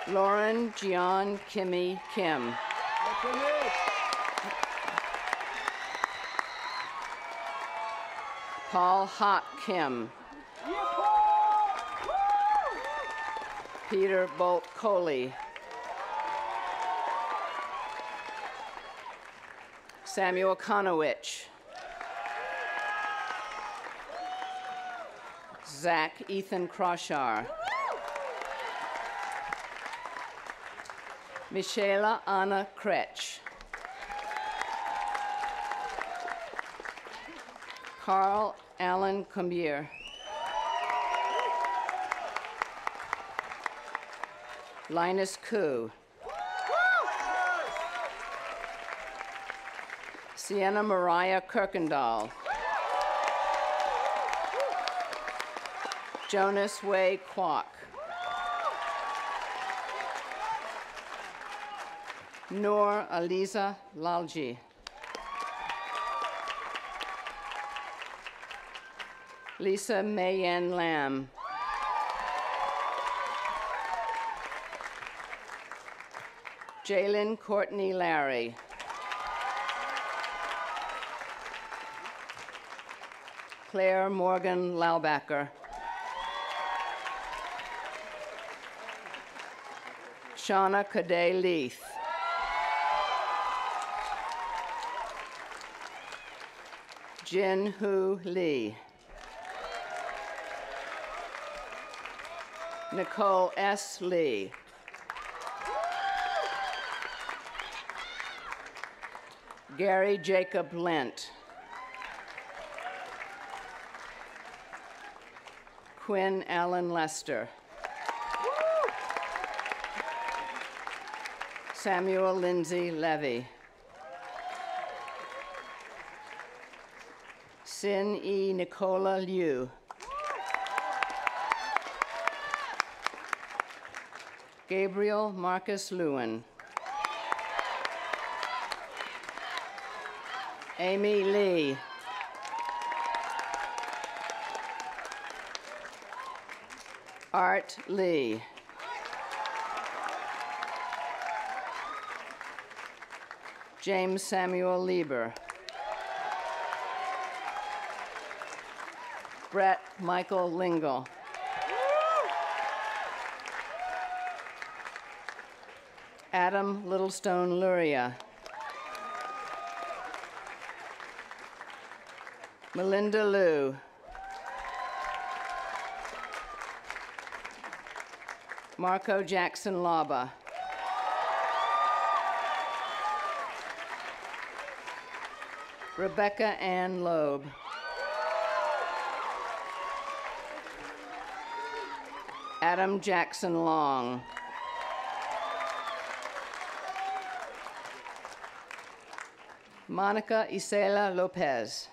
Lauren Gian Kimmy Kim. Paul Hot Kim. Peter Bolt Coley. Samuel Konowich. Zach Ethan Kroshar. Michaela Anna Kretsch. Carl Allen Combier. Linus Koo. Sienna Mariah Kirkendall. Jonas Way Kwok. Noor Aliza Lalji. Lisa Mayen Lam. Jalen Courtney Larry. Claire Morgan Laubacker. Shauna Cadet Leith. Jin Hu Lee. Nicole S. Lee. Gary Jacob Lent. Quinn Allen Lester. Samuel Lindsay Levy. Sin E. Nicola Liu. Gabriel Marcus Lewin. Amy Lee. Art Lee. James Samuel Lieber. Brett Michael Lingle. Adam Littlestone Luria. Melinda Liu. Marco Jackson Laba. Rebecca Ann Loeb. Adam Jackson Long. Monica Isela Lopez.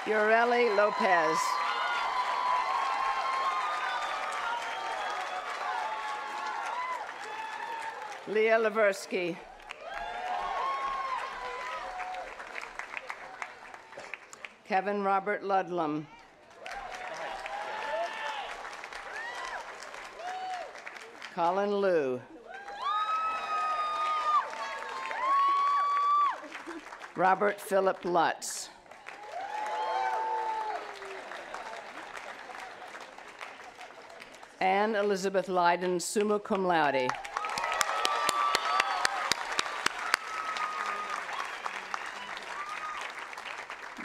Ureli Lopez. Leah Leversky. Kevin Robert Ludlam. Colin Liu. Robert Philip Lutz. Anne Elizabeth Leiden, summa cum laude.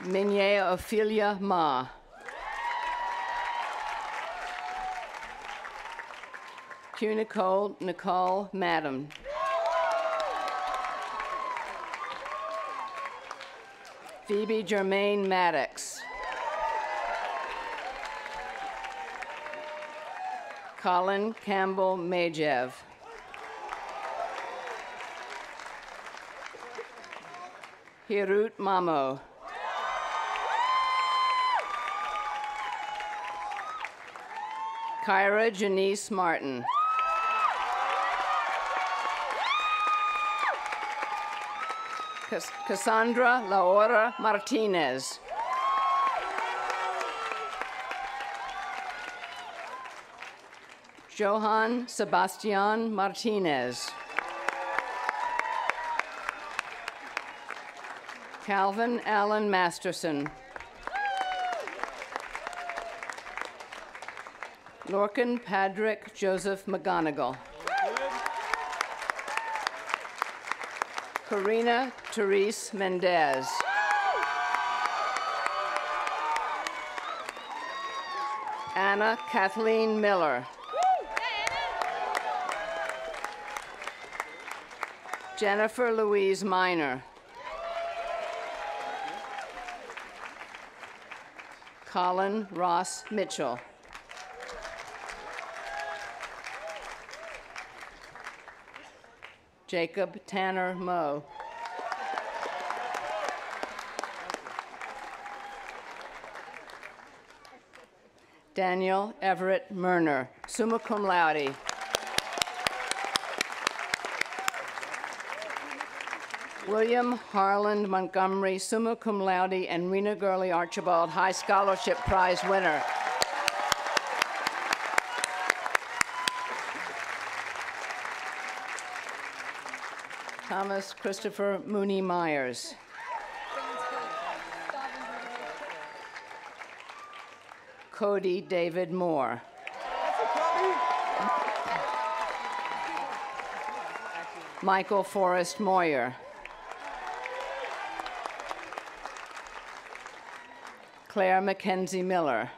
Minier Ophelia Ma. Q Nicole Madam. Phoebe Germaine Maddox. Colin Campbell Majev. Hirut Mamo. Kyra Janice Martin. Cassandra Laura Martinez. Johann Sebastian Martinez. Calvin Allen Masterson. Lorcan Patrick Joseph McGonigal. Karina Therese Mendez. Anna Kathleen Miller. Jennifer Louise Miner. Colin Ross Mitchell. Jacob Tanner Moe. Daniel Everett Murner, summa cum laude. William Harland Montgomery, summa cum laude, and Rena Gurley Archibald, High Scholarship Prize winner. Thomas Christopher Mooney Myers. Cody David Moore. Michael Forrest Moyer. Claire Mackenzie Miller.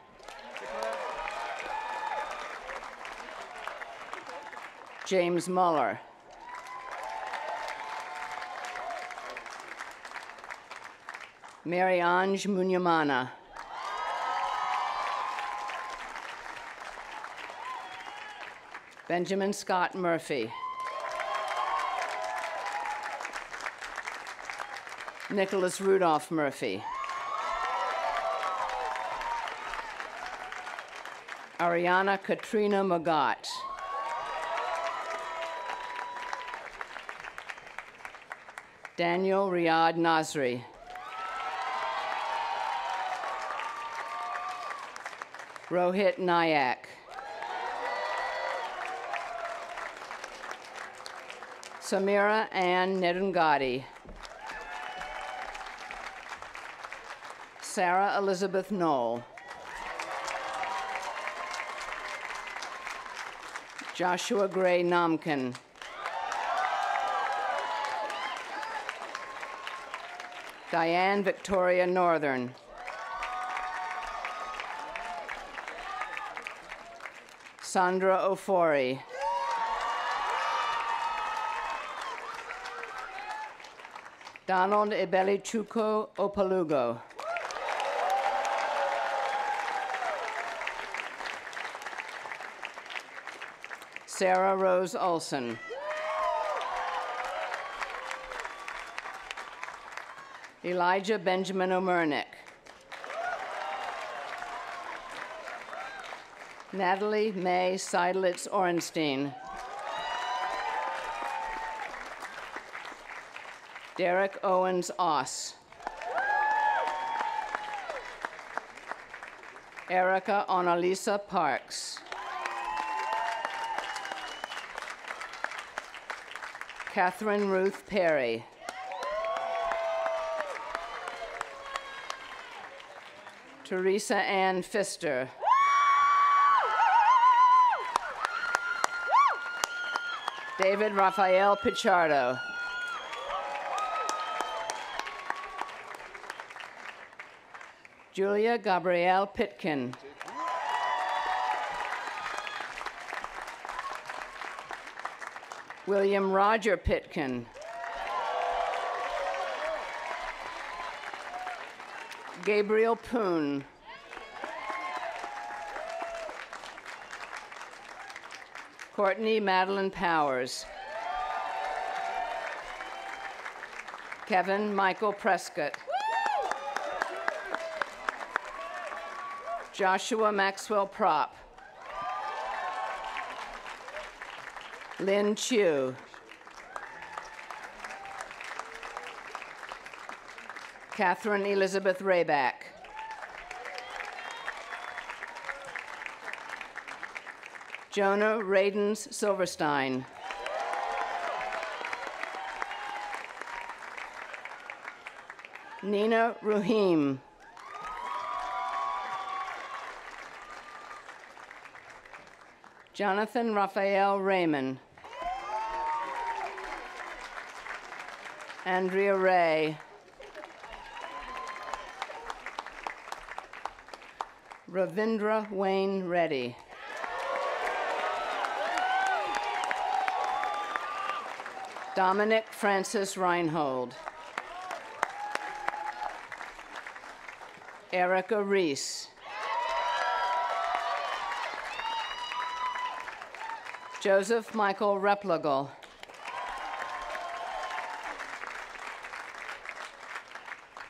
James Muller. Mary-Ange Munyamana. Benjamin Scott Murphy. Nicholas Rudolph Murphy. Ariana Katrina Magat. Daniel Riyad Nasri. Rohit Nayak. Samira Ann Nedungadi. Sarah Elizabeth Knoll. Joshua Gray Namkin. Diane Victoria Northern. Sandra Ofori. Donald Ebelichuko Opalugo. Sarah Rose Olson. Elijah Benjamin O'Murnick. Natalie May Seidlitz Orenstein. Derek Owens Oss. Erica Onalisa Parks. Catherine Ruth Perry. Teresa Ann Pfister. David Rafael Pichardo. Julia Gabrielle Pitkin. William Roger Pitkin. Gabriel Poon. Courtney Madeline Powers. Kevin Michael Prescott. Joshua Maxwell Propp. Lynn Chu. Catherine Elizabeth Rayback. Jonah Radens Silverstein. Nina Ruhim. Jonathan Raphael Raymond. Andrea Ray. Ravindra Wayne Reddy. Dominic Francis Reinhold. Erica Reese. Joseph Michael Replogle.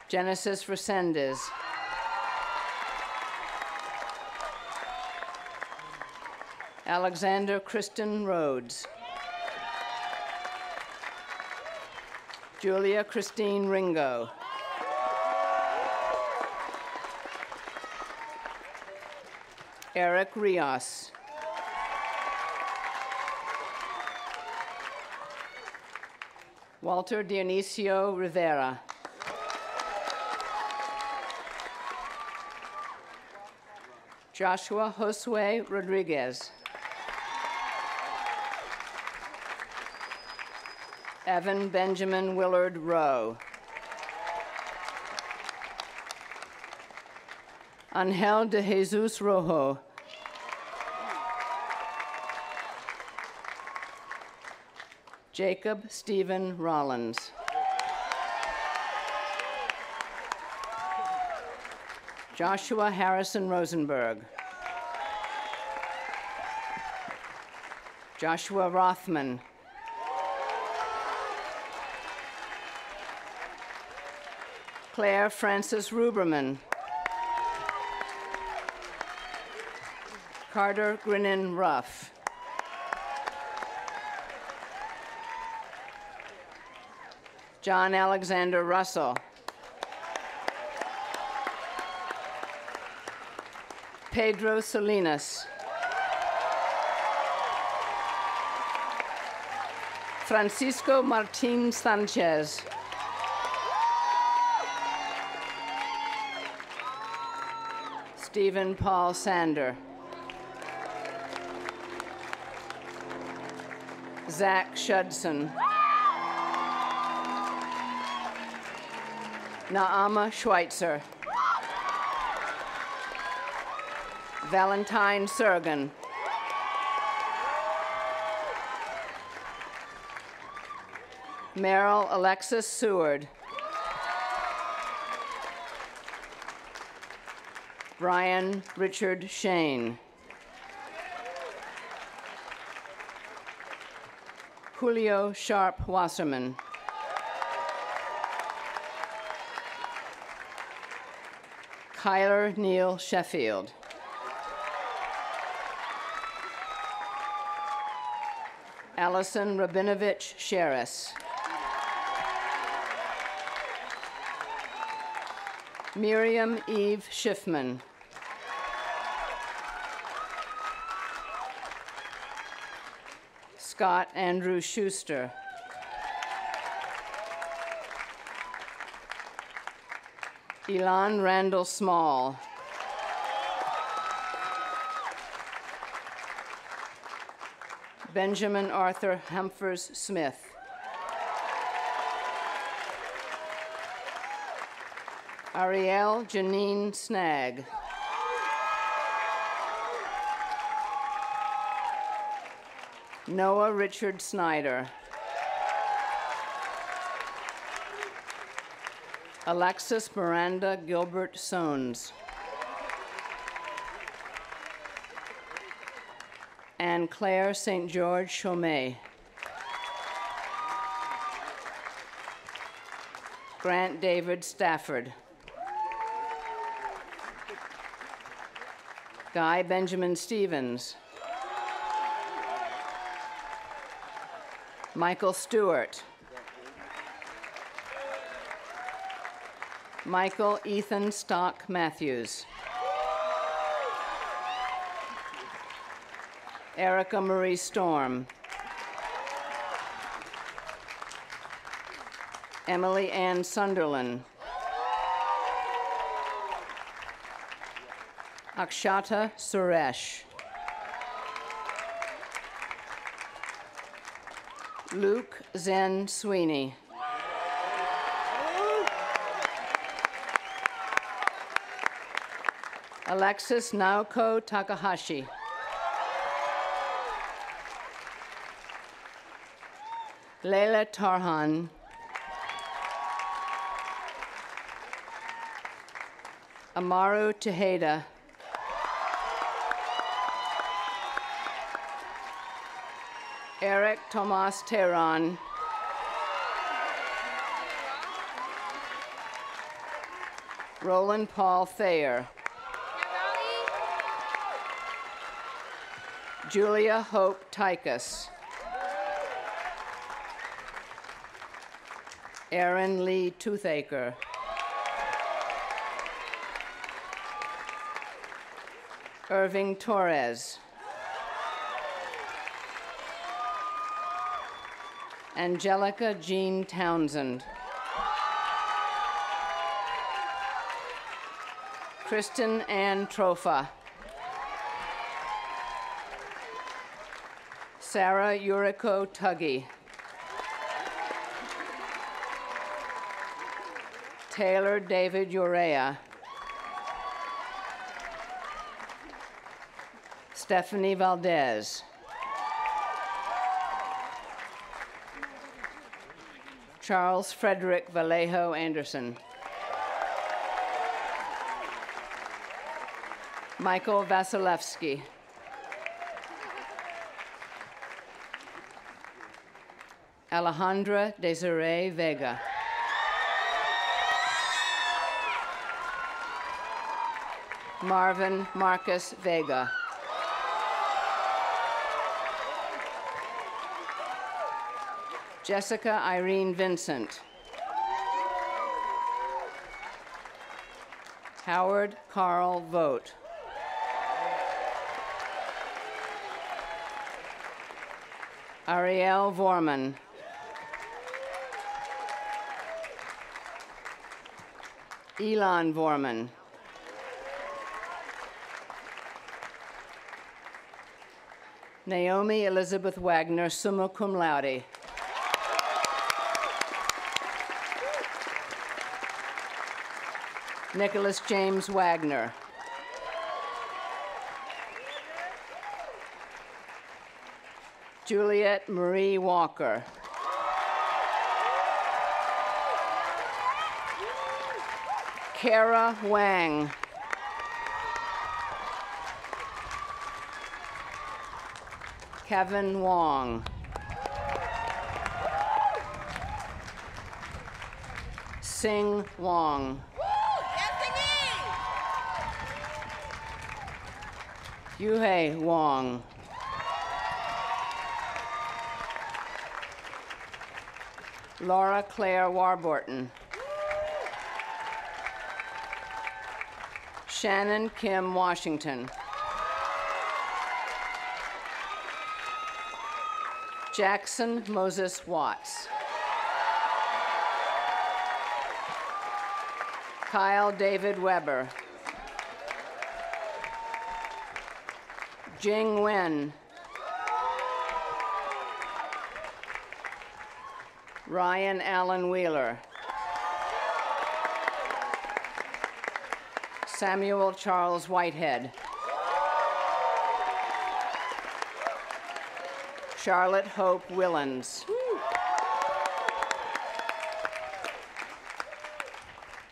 Genesis Resendez. Alexander Kristen Rhodes. Julia Christine Ringo. Eric Rios. Walter Dionisio Rivera. Joshua Josue Rodriguez. Evan Benjamin Willard Rowe. Angel de Jesus Rojo. Jacob Stephen Rollins. Joshua Harrison Rosenberg. Joshua Rothman. Claire Frances Ruberman. Carter Grinnin Ruff. John Alexander Russell. Pedro Salinas. Francisco Martin Sanchez. Stephen Paul Sander. Zach Shudson. Naama Schweitzer. Valentine Sergan. Meryl Alexis Seward. Brian Richard Shane. Julio Sharp Wasserman. Kyler Neal Sheffield. Allison Rabinovich Sheres. Miriam Eve Schiffman. Scott Andrew Schuster. Elon Randall Small. Benjamin Arthur Humphers Smith. Ariel Janine Snag. Noah Richard Snyder. Alexis Miranda Gilbert Sones. And Claire St. George Chaumet. Grant David Stafford. Guy Benjamin Stevens. Michael Stewart. Michael Ethan Stock Matthews. Erica Marie Storm. Emily Ann Sunderland. Akshata Suresh. Luke Zen Sweeney. Alexis Naoko Takahashi. Leila Tarhan. Amaru Tejeda. Eric Tomas Tehran. Roland Paul Thayer. Julia Hope Tychus. Aaron Lee Toothaker. Irving Torres. Angelica Jean Townsend. Kristen Ann Trofa. Sarah Yuriko Tuggy. Taylor David Urea. Stephanie Valdez. Charles Frederick Vallejo Anderson. Michael Vasilevsky. Alejandra Desiree Vega. Marvin Marcus Vega. Jessica Irene Vincent. Howard Carl Vogt. Ariel Vorman. Elon Vorman. Naomi Elizabeth Wagner, summa cum laude. Nicholas James Wagner. Juliet Marie Walker. Kara Wang. Kevin Wong. Sing Wong. Yuhei Wong. Laura Claire Warburton. Shannon Kim Washington. Jackson Moses Watts. Kyle David Weber. Jing Wen. Ryan Allen Wheeler. Samuel Charles Whitehead. Charlotte Hope Willens.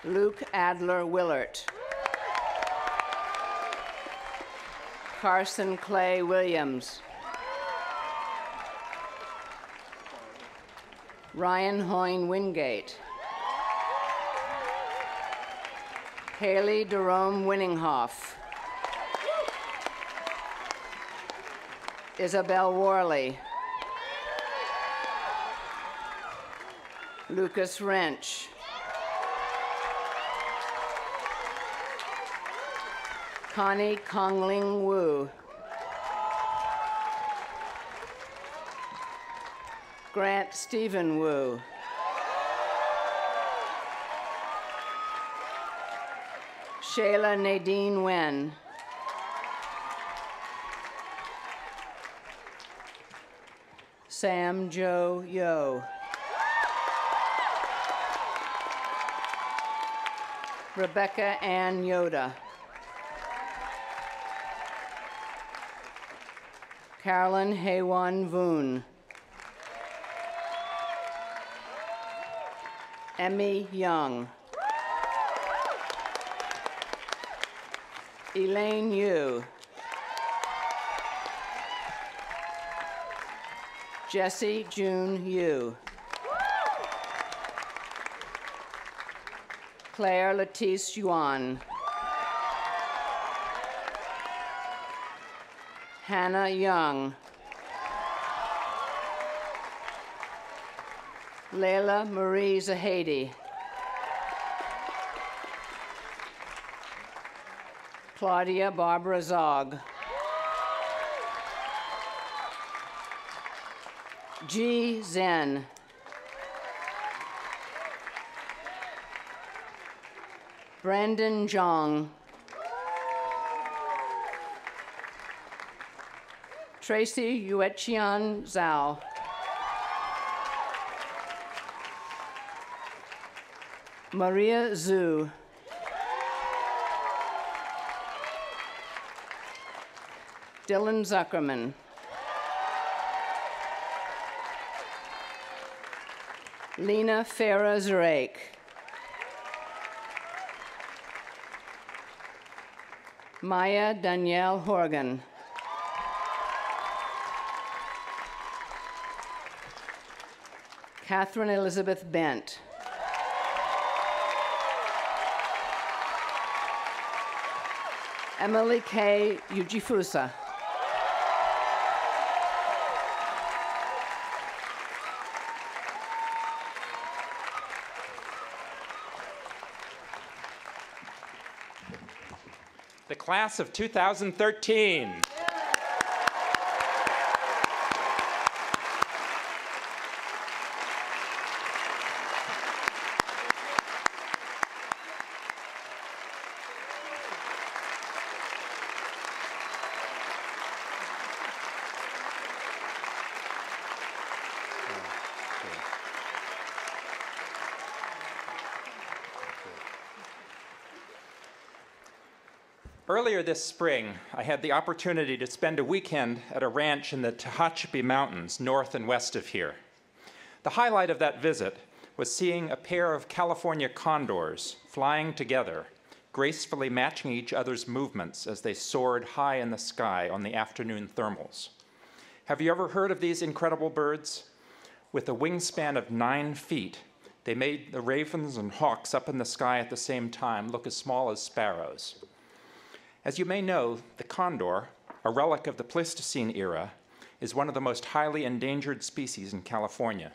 Luke Adler Willert. Carson Clay Williams. Ryan Hoyne Wingate. Haley Jerome Winninghoff. Isabel Worley. Lucas Wrench. Connie Kongling Wu. Grant Stephen Wu. Shayla Nadine Wen. Sam Jo Yo. Rebecca Ann Yoda. Carolyn Haewon Voon. Emmy Young. Elaine Yu. Jessie June Yu. Claire Letice Yuan. Hannah Young. Layla Marie Zahedi. Claudia Barbara Zog. Ji Zen. Brandon Zhang. Tracy Yueqian Zhao. Maria Zhu. Dylan Zuckerman. Lena Farah Zurek. Maya Danielle Horgan. Catherine Elizabeth Bent. Emily K. Ujifusa. The class of 2013. Earlier this spring, I had the opportunity to spend a weekend at a ranch in the Tehachapi Mountains, north and west of here. The highlight of that visit was seeing a pair of California condors flying together, gracefully matching each other's movements as they soared high in the sky on the afternoon thermals. Have you ever heard of these incredible birds? With a wingspan of 9 feet, they made the ravens and hawks up in the sky at the same time look as small as sparrows. As you may know, the condor, a relic of the Pleistocene era, is one of the most highly endangered species in California.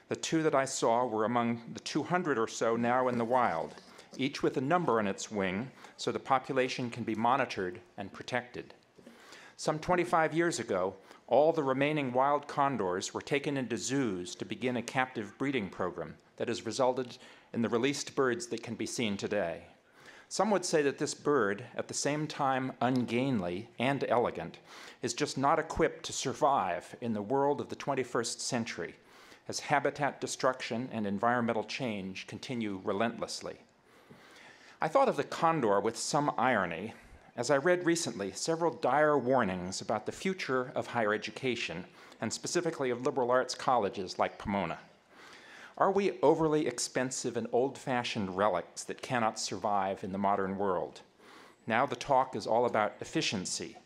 The two that I saw were among the 200 or so now in the wild, each with a number on its wing so the population can be monitored and protected. Some 25 years ago, all the remaining wild condors were taken into zoos to begin a captive breeding program that has resulted in the released birds that can be seen today. Some would say that this bird, at the same time ungainly and elegant, is just not equipped to survive in the world of the 21st century, as habitat destruction and environmental change continue relentlessly. I thought of the condor with some irony as I read recently several dire warnings about the future of higher education, and specifically of liberal arts colleges like Pomona. Are we overly expensive and old-fashioned relics that cannot survive in the modern world? Now the talk is all about efficiency,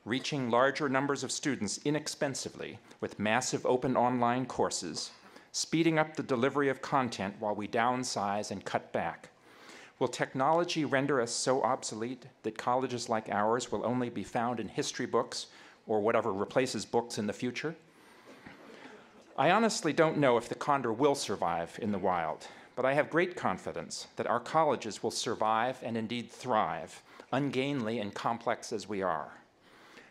reaching larger numbers of students inexpensively with massive open online courses, speeding up the delivery of content while we downsize and cut back. Will technology render us so obsolete that colleges like ours will only be found in history books or whatever replaces books in the future? I honestly don't know if the condor will survive in the wild, but I have great confidence that our colleges will survive and indeed thrive, ungainly and complex as we are.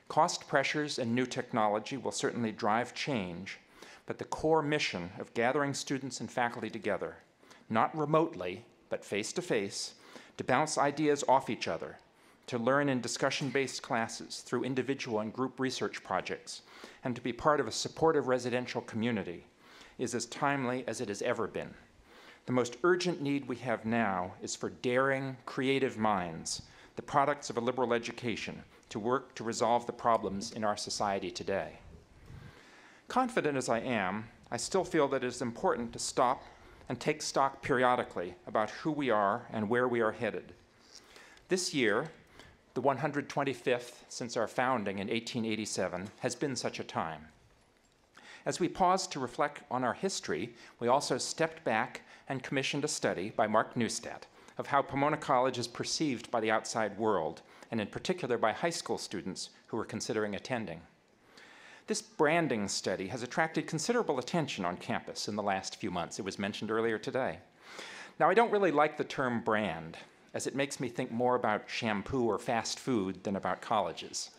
Cost pressures and new technology will certainly drive change, but the core mission of gathering students and faculty together, not remotely, but face-to-face, to bounce ideas off each other, to learn in discussion-based classes through individual and group research projects, and to be part of a supportive residential community, is as timely as it has ever been. The most urgent need we have now is for daring, creative minds, the products of a liberal education, to work to resolve the problems in our society today. Confident as I am, I still feel that it is important to stop and take stock periodically about who we are and where we are headed. This year, the 125th since our founding in 1887, has been such a time. As we paused to reflect on our history, we also stepped back and commissioned a study by Mark Neustadt of how Pomona College is perceived by the outside world, and in particular by high school students who were considering attending. This branding study has attracted considerable attention on campus in the last few months. It was mentioned earlier today. Now, I don't really like the term brand, as it makes me think more about shampoo or fast food than about colleges.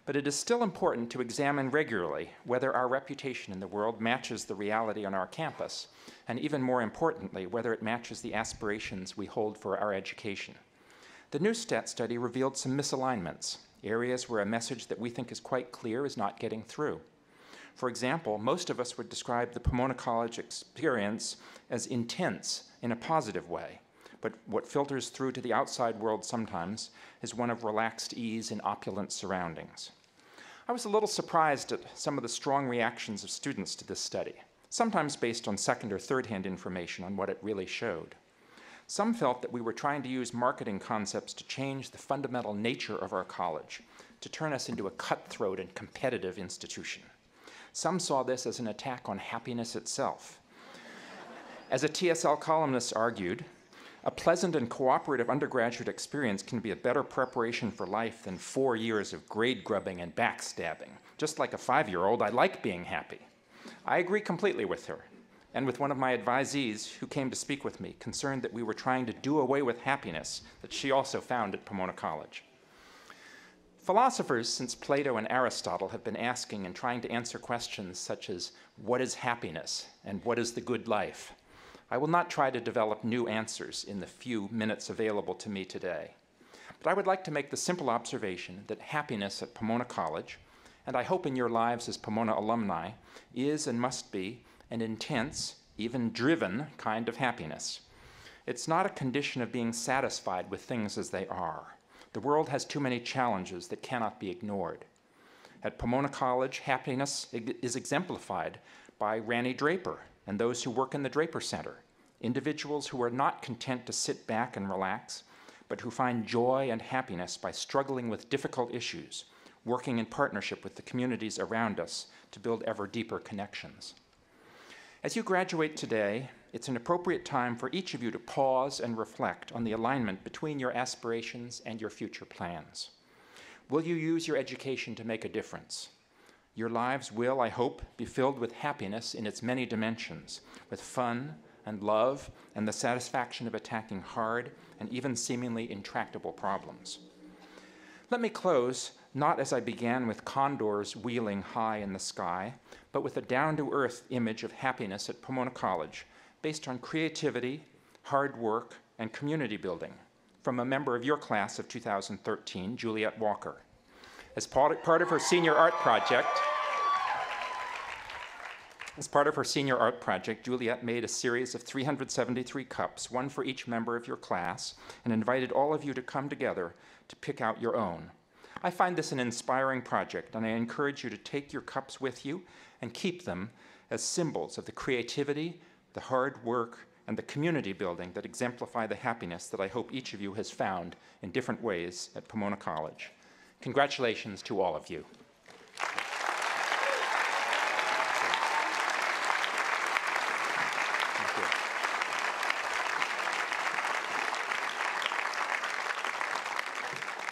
But it is still important to examine regularly whether our reputation in the world matches the reality on our campus, and even more importantly, whether it matches the aspirations we hold for our education. The Neustadt study revealed some misalignments, areas where a message that we think is quite clear is not getting through. For example, most of us would describe the Pomona College experience as intense in a positive way, but what filters through to the outside world sometimes is one of relaxed ease in opulent surroundings. I was a little surprised at some of the strong reactions of students to this study, sometimes based on second or third-hand information on what it really showed. Some felt that we were trying to use marketing concepts to change the fundamental nature of our college, to turn us into a cutthroat and competitive institution. Some saw this as an attack on happiness itself. As a TSL columnist argued, a pleasant and cooperative undergraduate experience can be a better preparation for life than 4 years of grade grubbing and backstabbing. Just like a 5-year-old, I like being happy. I agree completely with her, and with one of my advisees who came to speak with me, concerned that we were trying to do away with happiness that she also found at Pomona College. Philosophers since Plato and Aristotle have been asking and trying to answer questions such as, what is happiness and what is the good life? I will not try to develop new answers in the few minutes available to me today, but I would like to make the simple observation that happiness at Pomona College, and I hope in your lives as Pomona alumni, is and must be an intense, even driven kind of happiness. It's not a condition of being satisfied with things as they are. The world has too many challenges that cannot be ignored. At Pomona College, happiness is exemplified by Randy Draper and those who work in the Draper Center, individuals who are not content to sit back and relax, but who find joy and happiness by struggling with difficult issues, working in partnership with the communities around us to build ever deeper connections. As you graduate today, it's an appropriate time for each of you to pause and reflect on the alignment between your aspirations and your future plans. Will you use your education to make a difference? Your lives will, I hope, be filled with happiness in its many dimensions, with fun and love and the satisfaction of attacking hard and even seemingly intractable problems. Let me close, not as I began with condors wheeling high in the sky, but with a down-to-earth image of happiness at Pomona College, based on creativity, hard work, and community building, from a member of your class of 2013, Juliet Walker. As part of her senior art project, As part of her senior art project, Juliet made a series of 373 cups, one for each member of your class, and invited all of you to come together to pick out your own. I find this an inspiring project, and I encourage you to take your cups with you and keep them as symbols of the creativity, the hard work, and the community building that exemplify the happiness that I hope each of you has found in different ways at Pomona College. Congratulations to all of you.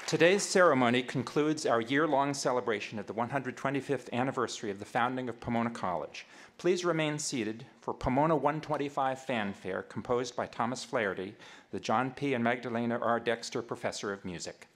Today's ceremony concludes our year-long celebration of the 125th anniversary of the founding of Pomona College. Please remain seated for Pomona 125 fanfare composed by Thomas Flaherty, the John P. and Magdalena R. Dexter Professor of Music.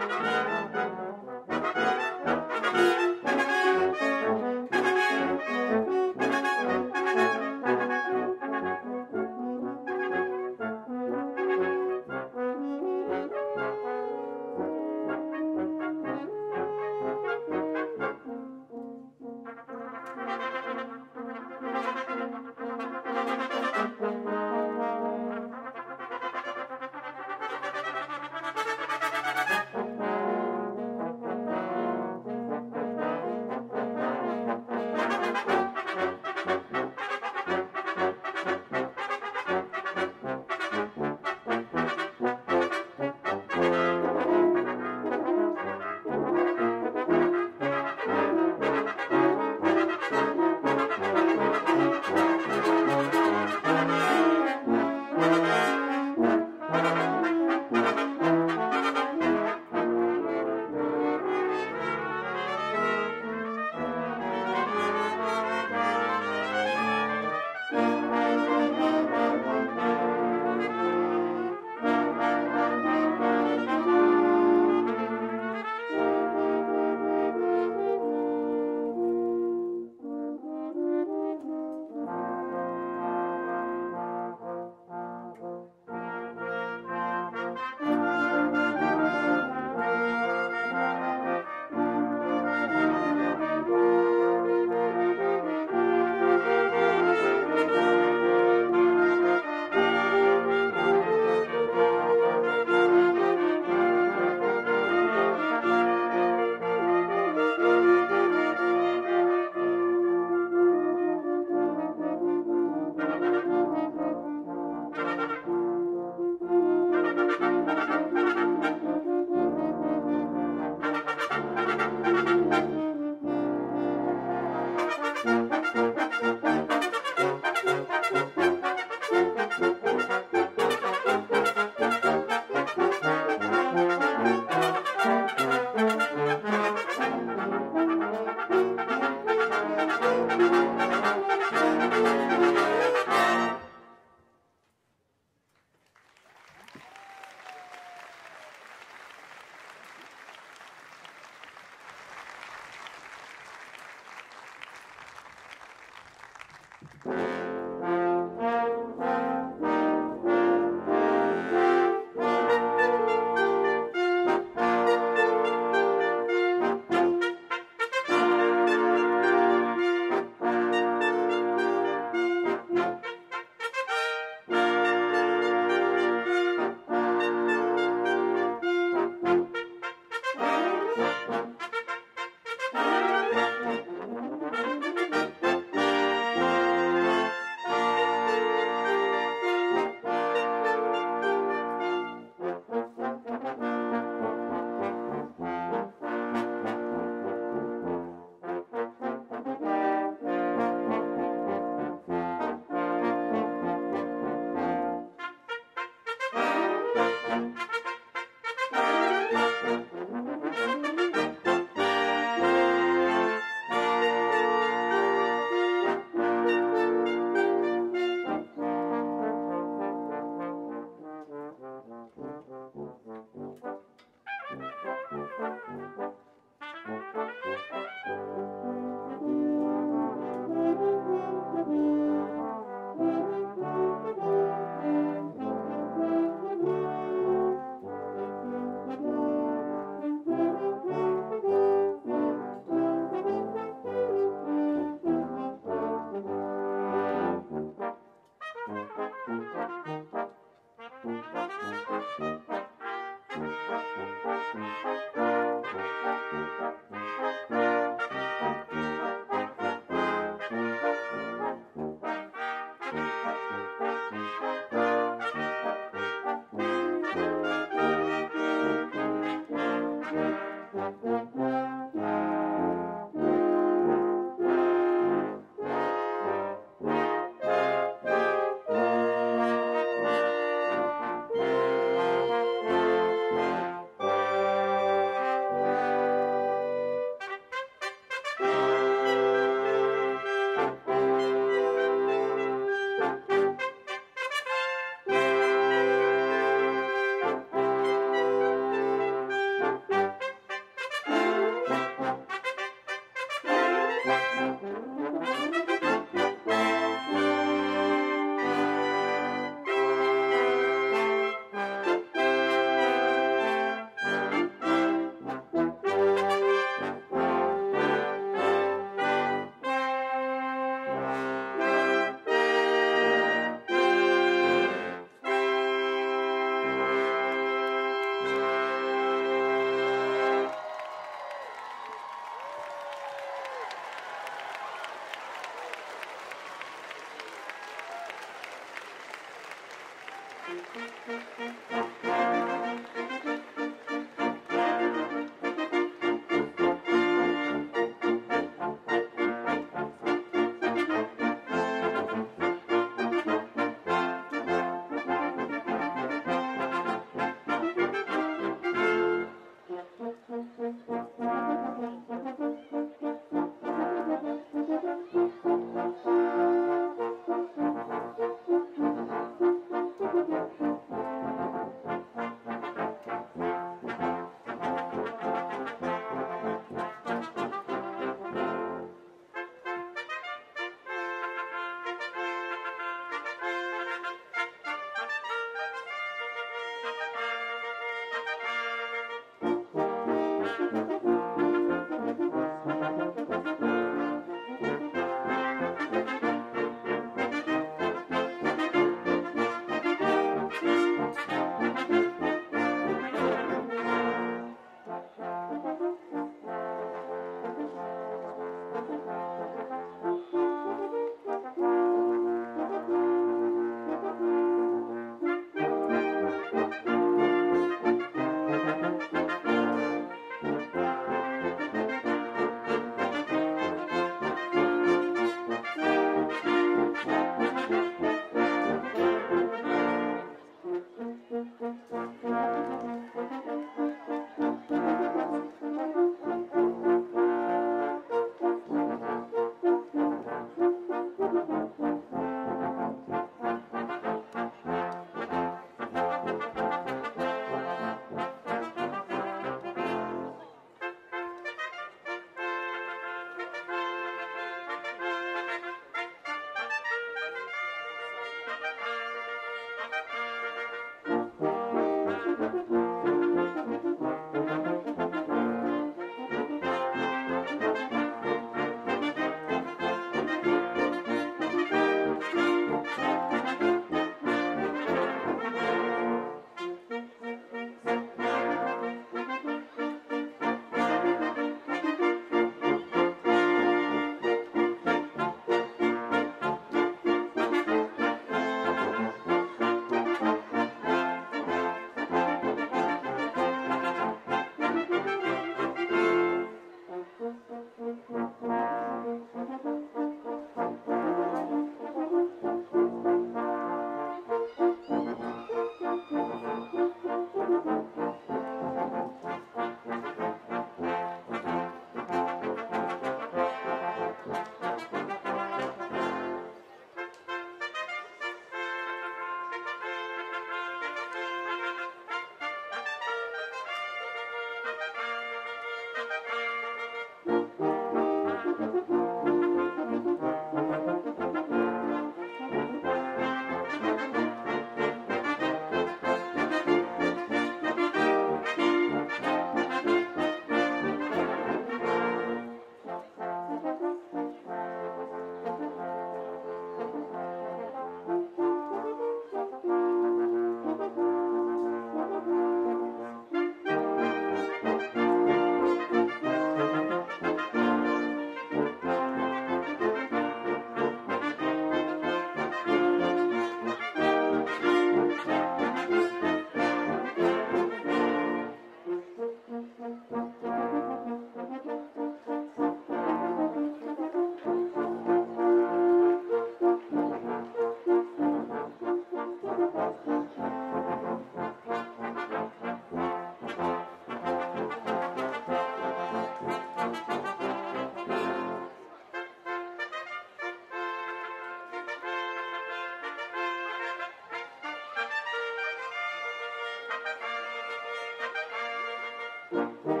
Thank you.